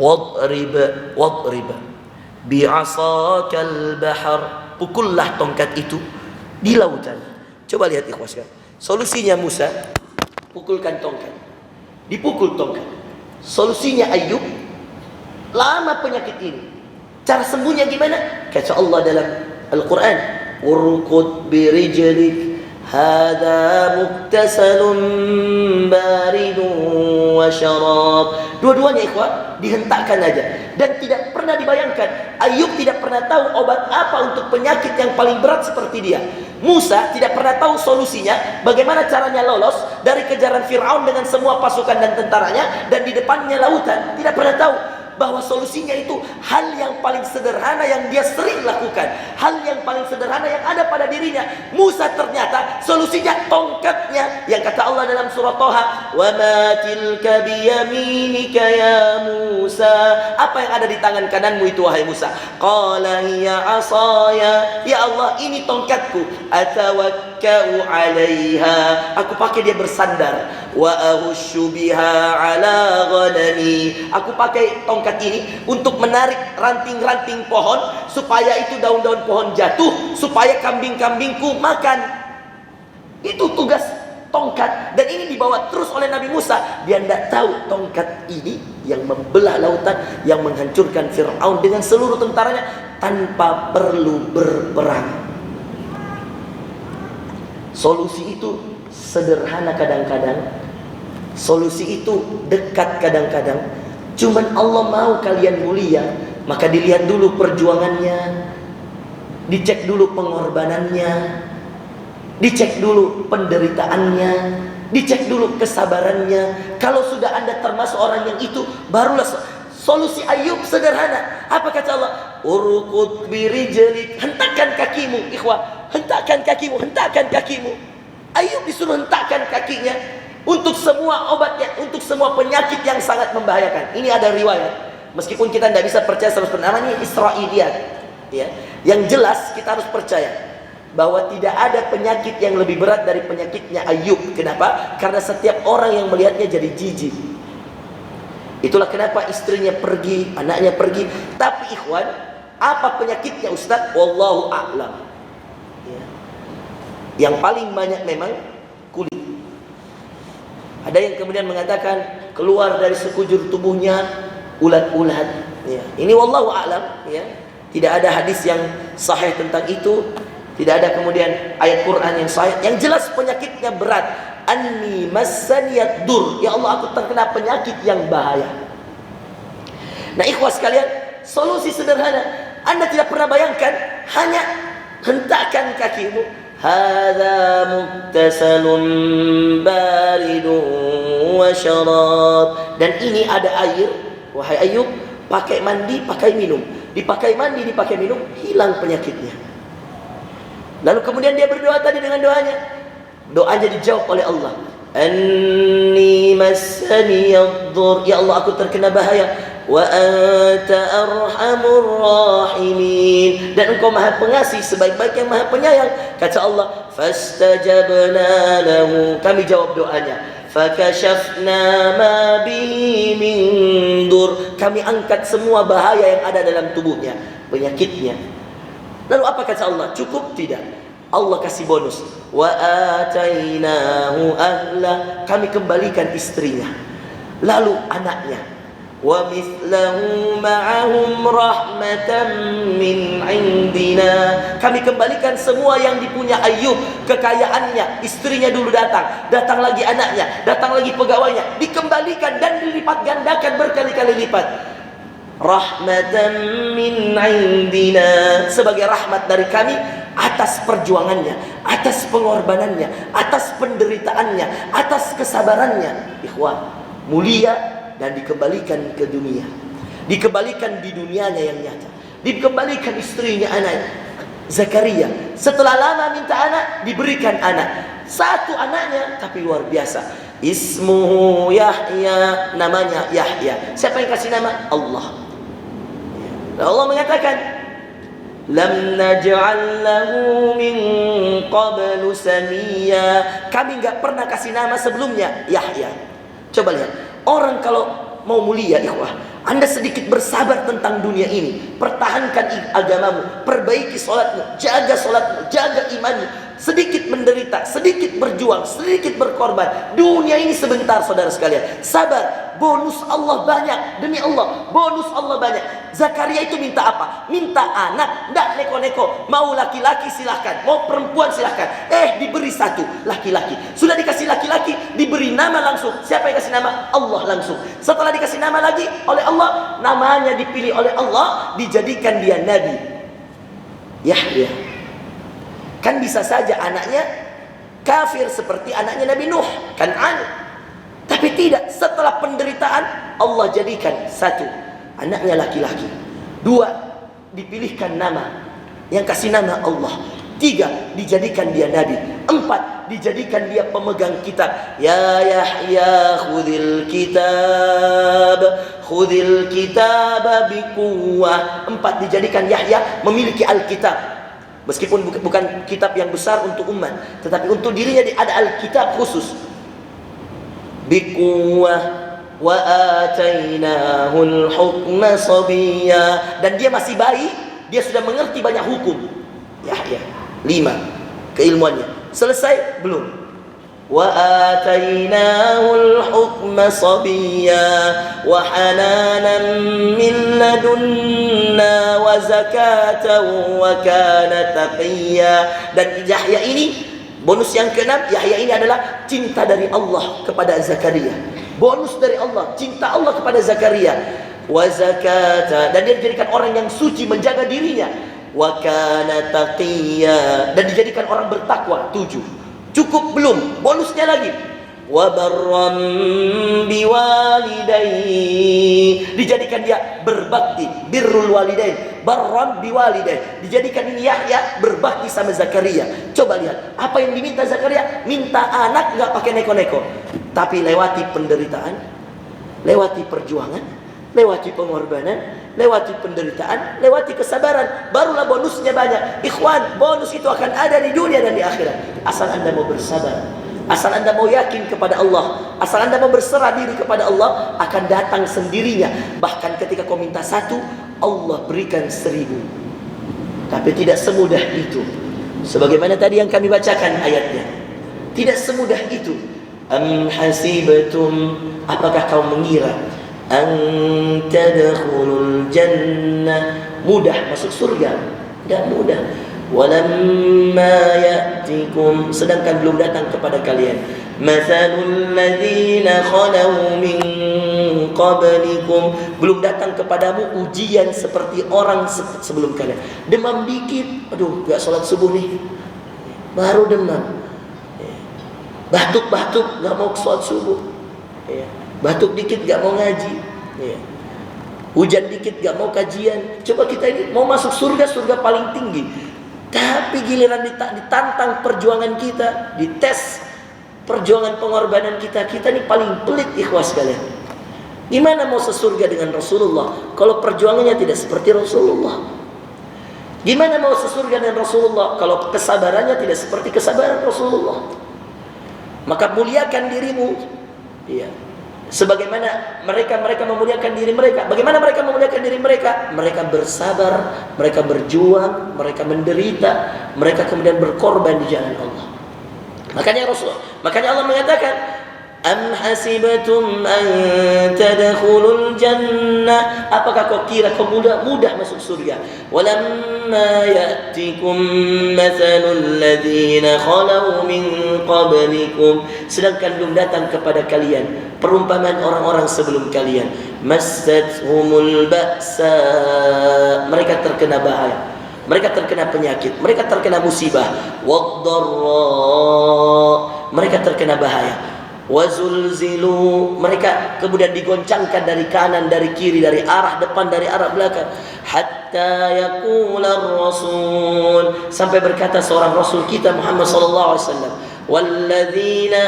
Wadrib bi'asakal bahr. Pukullah tongkat itu di lautan. Coba lihat ikhwas sekalian. Solusinya Musa, pukulkan tongkat. Dipukul tongkat. Solusinya Ayub, lama penyakit ini. Cara sembuhnya gimana? Kata Allah dalam Al-Quran, urkud birijlik hada muktasalun baridun wa syarab. Dua-duanya ikhwan dihentakkan aja. Dan tidak pernah dibayangkan, Ayub tidak pernah tahu obat apa untuk penyakit yang paling berat seperti dia. Musa tidak pernah tahu solusinya, bagaimana caranya lolos dari kejaran Fir'aun dengan semua pasukan dan tentaranya, dan di depannya lautan. Tidak pernah tahu bahwa solusinya itu hal yang paling sederhana yang dia sering lakukan, hal yang paling sederhana yang ada pada dirinya. Musa ternyata solusinya tongkatnya, yang kata Allah dalam surah Toha, wa ma tilka biyaminika ya Musa. Apa yang ada di tangan kananmu itu wahai Musa? Qala hiya asaya. Ya Allah, ini tongkatku, atawakkau 'alaiha, aku pakai dia bersandar, wa ahusyu biha 'ala ghanami, aku pakai tongkat ini untuk menarik ranting-ranting pohon supaya itu daun-daun pohon jatuh, supaya kambing-kambingku makan. Itu tugas tongkat, dan ini dibawa terus oleh Nabi Musa. Dia tidak tahu tongkat ini yang membelah lautan, yang menghancurkan Fir'aun dengan seluruh tentaranya tanpa perlu berperang. Solusi itu sederhana kadang-kadang, solusi itu dekat kadang-kadang. Cuman Allah mau kalian mulia, maka dilihat dulu perjuangannya, dicek dulu pengorbanannya, dicek dulu penderitaannya, dicek dulu kesabarannya. Kalau sudah Anda termasuk orang yang itu, barulah solusi Ayub sederhana. Apa kata Allah? Urqud birijlik, hentakkan kakimu, ikhwah, hentakkan kakimu, hentakkan kakimu. Ayub disuruh hentakkan kakinya untuk semua obatnya, untuk semua penyakit yang sangat membahayakan. Ini ada riwayat, meskipun kita tidak bisa percaya 100%, namanya Israiliyat, ya. Yang jelas kita harus percaya bahwa tidak ada penyakit yang lebih berat dari penyakitnya Ayub. Kenapa? Karena setiap orang yang melihatnya jadi jijik. Itulah kenapa istrinya pergi, anaknya pergi. Tapi ikhwan, apa penyakitnya Ustaz? Wallahu a'lam, ya. Yang paling banyak memang kulit. Ada yang kemudian mengatakan keluar dari sekujur tubuhnya ulat-ulat, ya. Ini wallahu a'lam, ya. Tidak ada hadis yang sahih tentang itu. Tidak ada kemudian ayat Quran yang sahih. Yang jelas penyakitnya berat. Anni massaniyad dur. Ya Allah, aku terkena penyakit yang bahaya. Nah ikhwas sekalian, solusi sederhana. Anda tidak pernah bayangkan, hanya hentakkan kakimu. Hadza muktasalun baridun wa syarab. Dan ini ada air, wahai Ayub, pakai mandi, pakai minum. Dipakai mandi, dipakai minum, hilang penyakitnya. Lalu kemudian dia berdoa tadi dengan doanya. Doanya dijawab oleh Allah. Anni massaniyad dhur. Ya Allah, aku terkena bahaya. Wa anta arhamur rahimin. Dan engkau maha pengasih, sebaik-baik yang maha penyayang. Kata Allah, fastajabna lahu. Kami jawab doanya. Fakashafna ma bihi min dur. Kami angkat semua bahaya yang ada dalam tubuhnya, penyakitnya. Lalu apa kata Allah? Cukup? Tidak. Allah kasih bonus. Wa atainahu ahla. Kami kembalikan istrinya, lalu anaknya. Wa mithlahu ma'ahum rahmatan min indina. Kami kembalikan semua yang dipunya Ayub, kekayaannya. Istrinya dulu datang, datang lagi anaknya, datang lagi pegawainya, dikembalikan dan dilipat gandakan berkali-kali lipat. Rahmatan min indina, sebagai rahmat dari kami. atas perjuangannya, atas pengorbanannya, atas penderitaannya, atas kesabarannya. Ikhwan, mulia dan dikembalikan ke dunia. Dikembalikan di dunianya yang nyata. Dikembalikan istrinya anak Zakaria. Setelah lama minta anak, diberikan anak. Satu anaknya tapi luar biasa. Ismuhu Yahya, namanya Yahya. Siapa yang kasih nama? Allah. Allah mengatakan, lam naj'al lahu min qablu samiyya. Kami enggak pernah kasih nama sebelumnya Yahya. Coba lihat, orang kalau mau mulia, ikhwah, Anda sedikit bersabar tentang dunia ini. Pertahankan agamamu, perbaiki sholatmu, jaga sholatmu, jaga imanmu. Sedikit menderita, sedikit berjuang, sedikit berkorban. Dunia ini sebentar, saudara sekalian. Sabar, bonus Allah banyak. Demi Allah, bonus Allah banyak. Zakaria itu minta apa? Minta anak, ndak neko-neko. Mau laki-laki silahkan, mau perempuan silahkan. Diberi satu, laki-laki. Sudah dikasih laki-laki, diberi nama langsung. Siapa yang kasih nama? Allah langsung. Setelah dikasih nama lagi oleh Allah, namanya dipilih oleh Allah, dijadikan dia nabi. Yahya. Kan bisa saja anaknya kafir seperti anaknya Nabi Nuh, Kan'an. Tapi tidak, setelah penderitaan Allah jadikan satu, anaknya laki-laki. Dua, dipilihkan nama, yang kasih nama Allah. Tiga, dijadikan dia nabi. Empat, dijadikan dia pemegang kitab. Ya Yahya khudil kitab biquwwah. Empat, dijadikan Yahya memiliki Alkitab. Meskipun bukan kitab yang besar untuk umat, tetapi untuk dirinya ada Alkitab khusus. Biquwwah wa atainahul hukma sabiyya. Dan dia masih bayi, dia sudah mengerti banyak hukum. Yahya. 5, keilmuannya. Selesai? Belum. Wa atainahul hukma sabiyya wa hananan min ladunna wa zakatan wa kana taqiyya. Dan Yahya ini, bonus yang ke-6, Yahya ini adalah cinta dari Allah kepada Zakaria. Bonus dari Allah, cinta Allah kepada Zakaria. Wa zakata, dan dia dijadikan orang yang suci, menjaga dirinya. Wa kana taqiyya, dan dijadikan orang bertakwa. 7. Cukup belum? Bonusnya lagi. Wa barram biwalidayhi, dijadikan dia berbakti, birrul walidain, barram biwalidain. Dijadikan ini Yahya berbakti sama Zakaria. Coba lihat, apa yang diminta Zakaria? Minta anak, enggak pakai neko-neko. Tapi lewati penderitaan, lewati perjuangan, lewati pengorbanan, lewati penderitaan, lewati kesabaran, barulah bonusnya banyak. Ikhwan, bonus itu akan ada di dunia dan di akhirat. Asal Anda mau bersabar, asal Anda mau yakin kepada Allah, asal Anda mau berserah diri kepada Allah, akan datang sendirinya. Bahkan ketika kau minta 1, Allah berikan 1000. Tapi tidak semudah itu. Sebagaimana tadi yang kami bacakan ayatnya, tidak semudah itu. Am hasibatum, apakah kau mengira an tadkhulul jannah, mudah masuk surga? Tidak mudah. Walamma ya'tikum, sedangkan belum datang kepada kalian, mathalul ladzina khalau min qablikum, belum datang kepadamu ujian seperti orang sebelum kalian. Demam dikit, aduh gak sholat subuh nih, baru demam. Batuk-batuk gak mau sholat subuh, batuk dikit gak mau ngaji, hujan dikit gak mau kajian. Coba kita ini mau masuk surga, surga paling tinggi, tapi giliran ditantang perjuangan kita, dites perjuangan pengorbanan kita, kita ini paling pelit, ikhwas sekalian. Gimana mau sesurga dengan Rasulullah kalau perjuangannya tidak seperti Rasulullah? Gimana mau sesurga dengan Rasulullah kalau kesabarannya tidak seperti kesabaran Rasulullah? Maka muliakan dirimu, sebagaimana mereka memuliakan diri mereka. Bagaimana mereka memuliakan diri mereka? Mereka bersabar, mereka berjuang, mereka menderita, mereka kemudian berkorban di jalan Allah. Makanya Allah mengatakan, am hasibatum an tadkhulul jannah, apakah kau kira kau mudah masuk surga? Walamma ya'tikum mathalul ladzina khalau min qablikum, sedangkan belum datang kepada kalian perumpamaan orang-orang sebelum kalian. Massathumul ba'sa, mereka terkena bahaya. mereka terkena penyakit, mereka terkena musibah, wadh-dharra, mereka terkena bahaya, wazulzilu, mereka kemudian digoncangkan dari kanan, dari kiri, dari arah depan, dari arah belakang, hatta yaqula rasul, sampai berkata seorang rasul kita Muhammad sallallahu alaihi wasallam, walladzina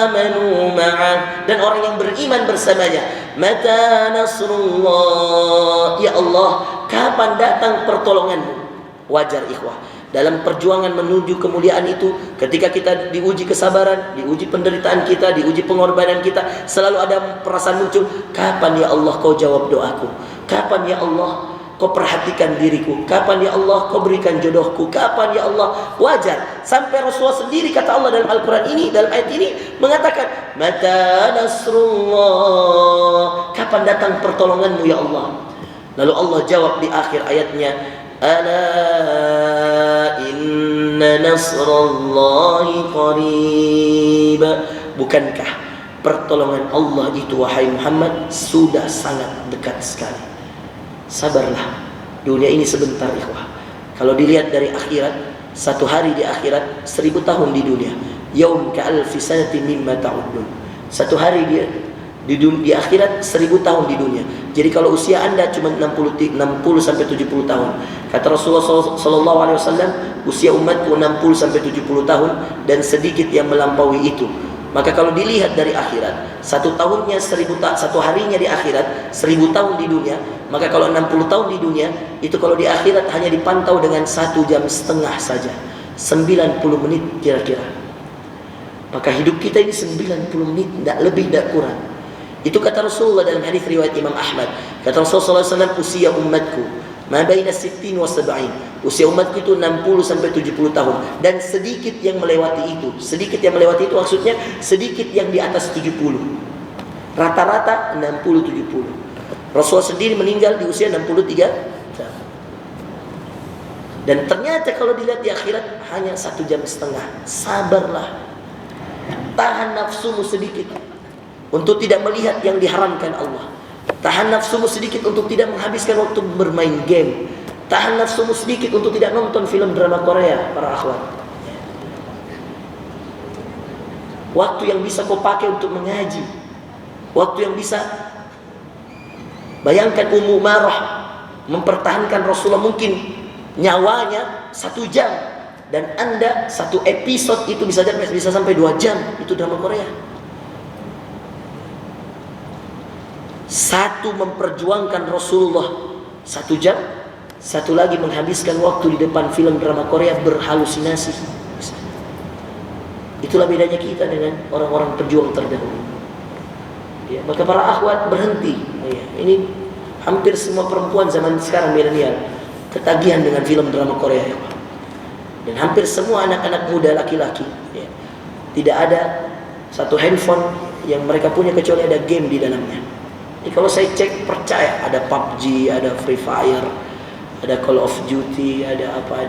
amanu ma'ah, dan orang yang beriman bersamanya, mata nasrullah, ya Allah, kapan datang pertolonganmu? Wajar ikhwah, dalam perjuangan menuju kemuliaan itu, ketika kita diuji kesabaran, diuji penderitaan kita, diuji pengorbanan kita, selalu ada perasaan muncul, kapan ya Allah kau jawab doaku? Kapan ya Allah kau perhatikan diriku? Kapan ya Allah kau berikan jodohku? Kapan ya Allah? Wajar. Sampai Rasulullah sendiri kata Allah dalam Al-Quran ini, dalam ayat ini mengatakan, mata nasrullah, kapan datang pertolonganmu ya Allah? Lalu Allah jawab di akhir ayatnya, ala inna nasrallahi qarib, bukankah pertolongan Allah itu wahai Muhammad sudah sangat dekat sekali. Sabarlah, dunia ini sebentar ikhwah. Kalau dilihat dari akhirat, satu hari di akhirat 1000 tahun di dunia. Yaum ka'alfi sanati mimma ta'udun. Satu hari di akhirat 1000 tahun di dunia. Jadi kalau usia Anda cuma 60 sampai 70 tahun. Kata Rasulullah sallallahu alaihi wasallam, usia umatku 60 sampai 70 tahun dan sedikit yang melampaui itu. Maka kalau dilihat dari akhirat, satu harinya di akhirat 1000 tahun di dunia. Maka kalau 60 tahun di dunia, itu kalau di akhirat hanya dipantau dengan 1,5 jam saja, 90 menit kira-kira. Maka hidup kita ini 90 menit, tidak lebih, tidak kurang. Itu kata Rasulullah dalam hadis riwayat Imam Ahmad. Kata Rasulullah SAW, usia umatku ma baina 60 wa 70. Usia umatku itu 60 sampai 70 tahun, dan sedikit yang melewati itu. Sedikit yang melewati itu maksudnya sedikit yang di atas 70. Rata-rata 60-70. Rasulullah sendiri meninggal di usia 63 tahun. Dan ternyata kalau dilihat di akhirat hanya 1,5 jam. Sabarlah, tahan nafsumu sedikit untuk tidak melihat yang diharamkan Allah. Tahan nafsumu sedikit untuk tidak menghabiskan waktu bermain game. Tahan nafsumu sedikit untuk tidak nonton film drama Korea, para akhwat. Waktu yang bisa kau pakai untuk mengaji, waktu yang bisa, bayangkan Ummu Marah mempertahankan Rasulullah mungkin nyawanya 1 jam, dan Anda satu episode itu bisa sampai 2 jam, itu drama Korea. Satu memperjuangkan Rasulullah 1 jam, satu lagi menghabiskan waktu di depan film drama Korea berhalusinasi. Itulah bedanya kita dengan orang-orang pejuang terdahulu. Ya, maka para akhwat berhenti. Ya, ini hampir semua perempuan zaman sekarang milenial ketagihan dengan film drama Korea. Ya, dan hampir semua anak-anak muda laki-laki, ya, tidak ada satu handphone yang mereka punya kecuali ada game di dalamnya. Jadi kalau saya cek, percaya ada PUBG, ada Free Fire, ada Call of Duty, ada apa.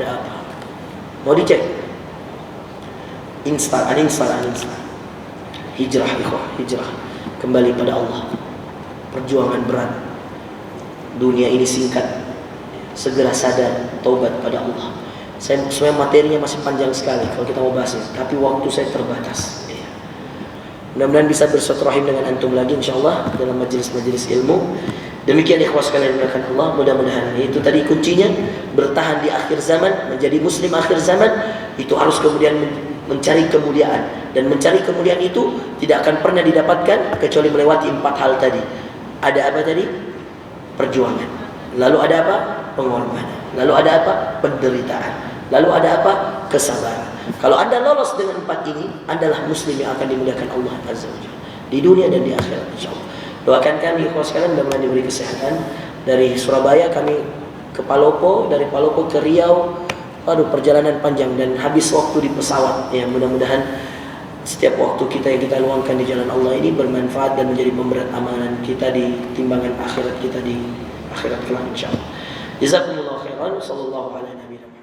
Mau dicek, uninstall. Hijrah ikhwah, hijrah kembali pada Allah. Perjuangan berat, dunia ini singkat. Segera sadar, taubat pada Allah. Sebenarnya materinya masih panjang sekali kalau kita mau bahasnya, tapi waktu saya terbatas. Mudah-mudahan bisa bersilaturahim dengan antum lagi insyaallah dalam majelis-majelis ilmu. Demikian ikhwah sekalian dimuliakan Allah, mudah-mudahan itu tadi kuncinya, bertahan di akhir zaman, menjadi muslim akhir zaman. Itu harus kemudian mencari kemuliaan, dan mencari kemuliaan itu tidak akan pernah didapatkan kecuali melewati 4 hal tadi. Ada apa tadi? Perjuangan. Lalu ada apa? Pengorbanan. Lalu ada apa? Penderitaan. Lalu ada apa? Kesabaran. Kalau Anda lolos dengan 4 ini, Andalah muslim yang akan dimuliakan Allah Azza wa Jalla di dunia dan di akhirat insyaallah. Doakan kami ikhwas sekalian mudah-mudahan diberi kesehatan. Dari Surabaya kami ke Palopo, dari Palopo ke Riau. Aduh, perjalanan panjang dan habis waktu di pesawat. Ya, mudah-mudahan setiap waktu kita yang kita luangkan di jalan Allah ini bermanfaat dan menjadi pemberat amalan kita di timbangan akhirat kita di akhirat kelak insyaallah. Jazakumullahu khairan. Sallallahu alaihi wasallam.